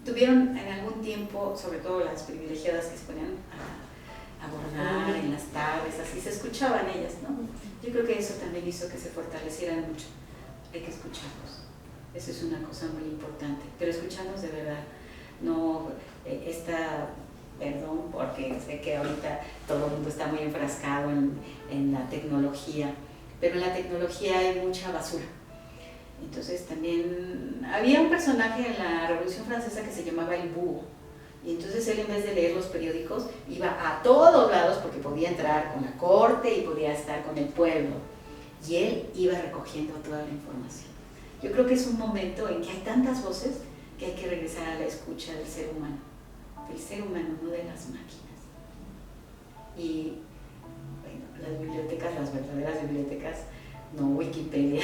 tuvieron en algún tiempo, sobre todo las privilegiadas que se ponían a bordar en las tardes, así se escuchaban ellas, ¿no? Yo creo que eso también hizo que se fortalecieran mucho. Hay que escucharnos. Eso es una cosa muy importante, pero escucharnos de verdad, no perdón, porque sé que ahorita todo el mundo está muy enfrascado en la tecnología, pero en la tecnología hay mucha basura. Entonces también había un personaje en la Revolución Francesa que se llamaba el búho, y entonces él, en vez de leer los periódicos, iba a todos lados porque podía entrar con la corte y podía estar con el pueblo, y él iba recogiendo toda la información. Yo creo que es un momento en que hay tantas voces que hay que regresar a la escucha del ser humano, no de las máquinas. Y bueno, las bibliotecas, las verdaderas bibliotecas, no Wikipedia,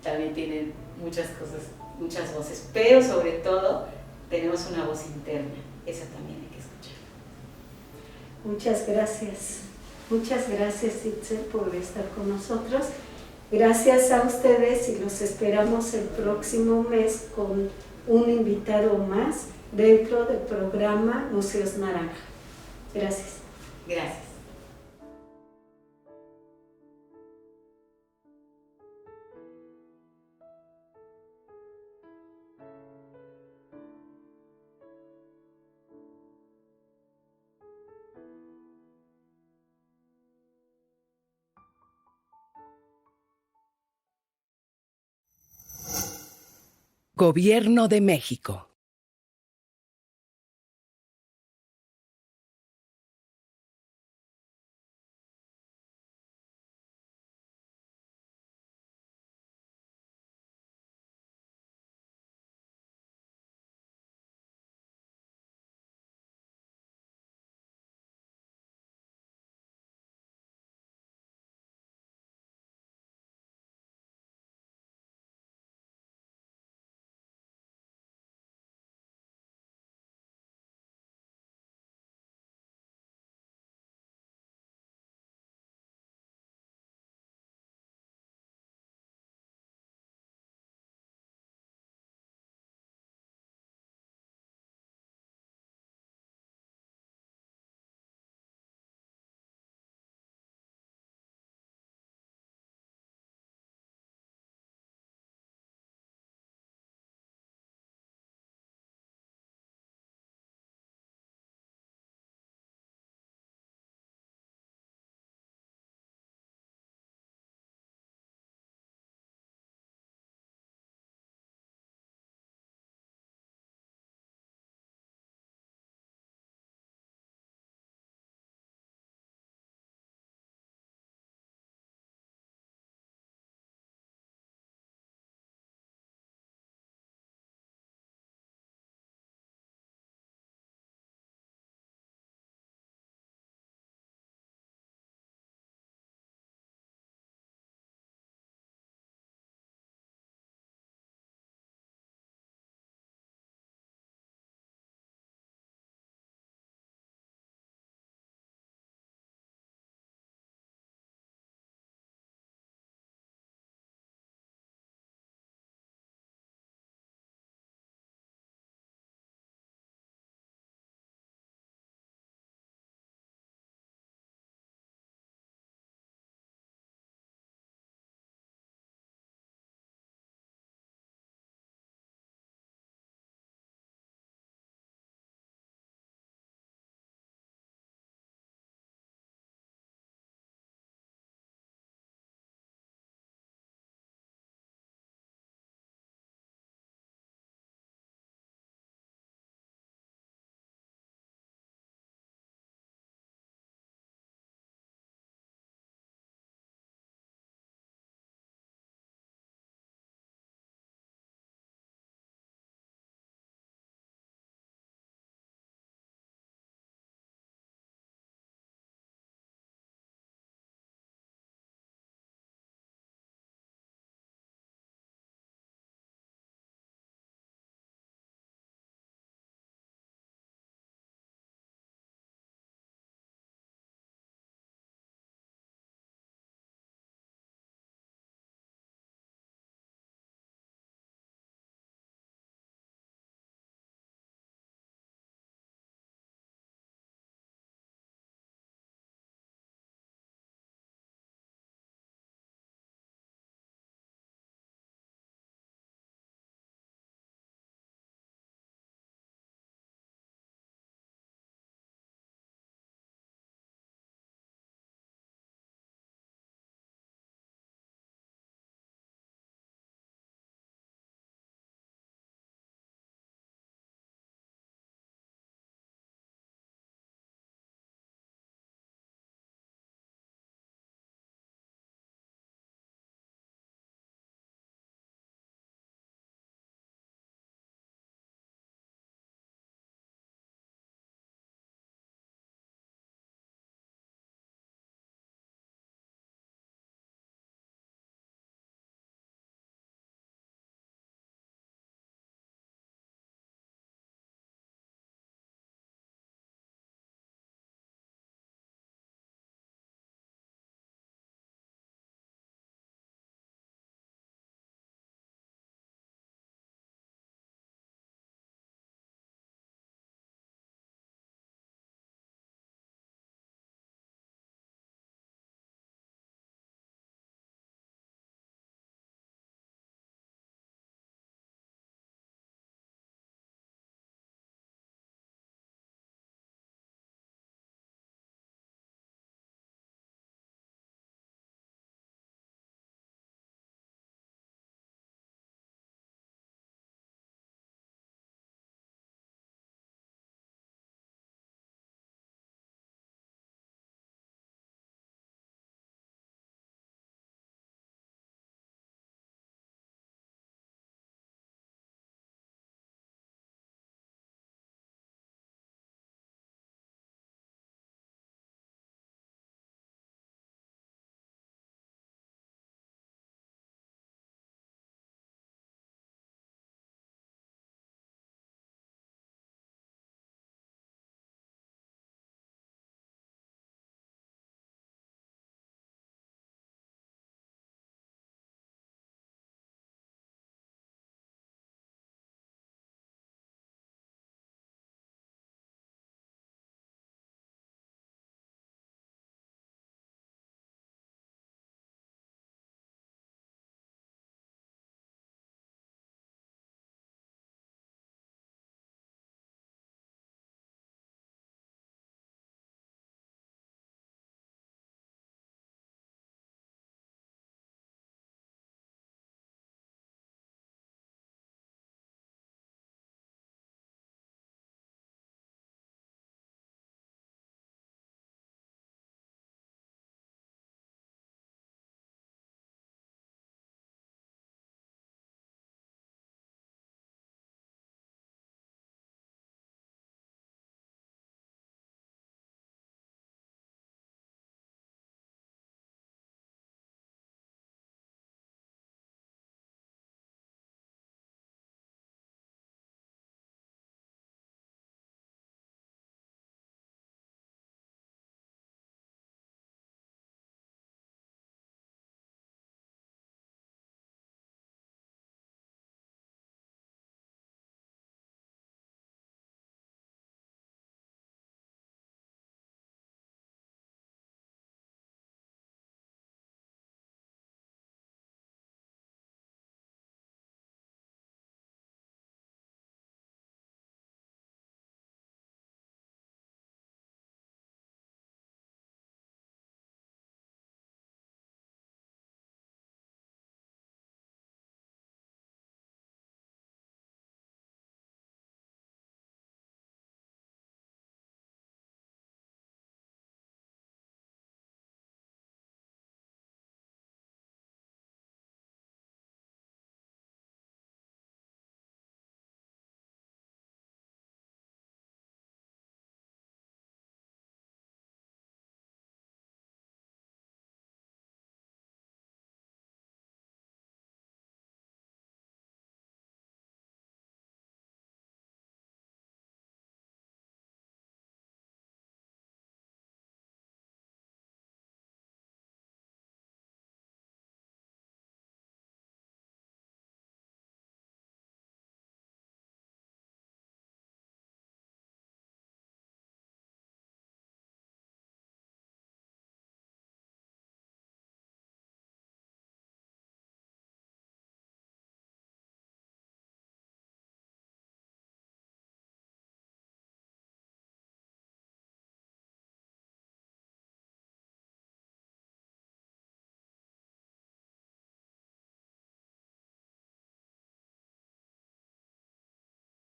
también tienen muchas cosas, muchas voces, pero sobre todo tenemos una voz interna, esa también hay que escuchar. Muchas gracias Itzel por estar con nosotros. Gracias a ustedes y los esperamos el próximo mes con un invitado más dentro del programa Museos Naranja. Gracias. Gracias. Gobierno de México.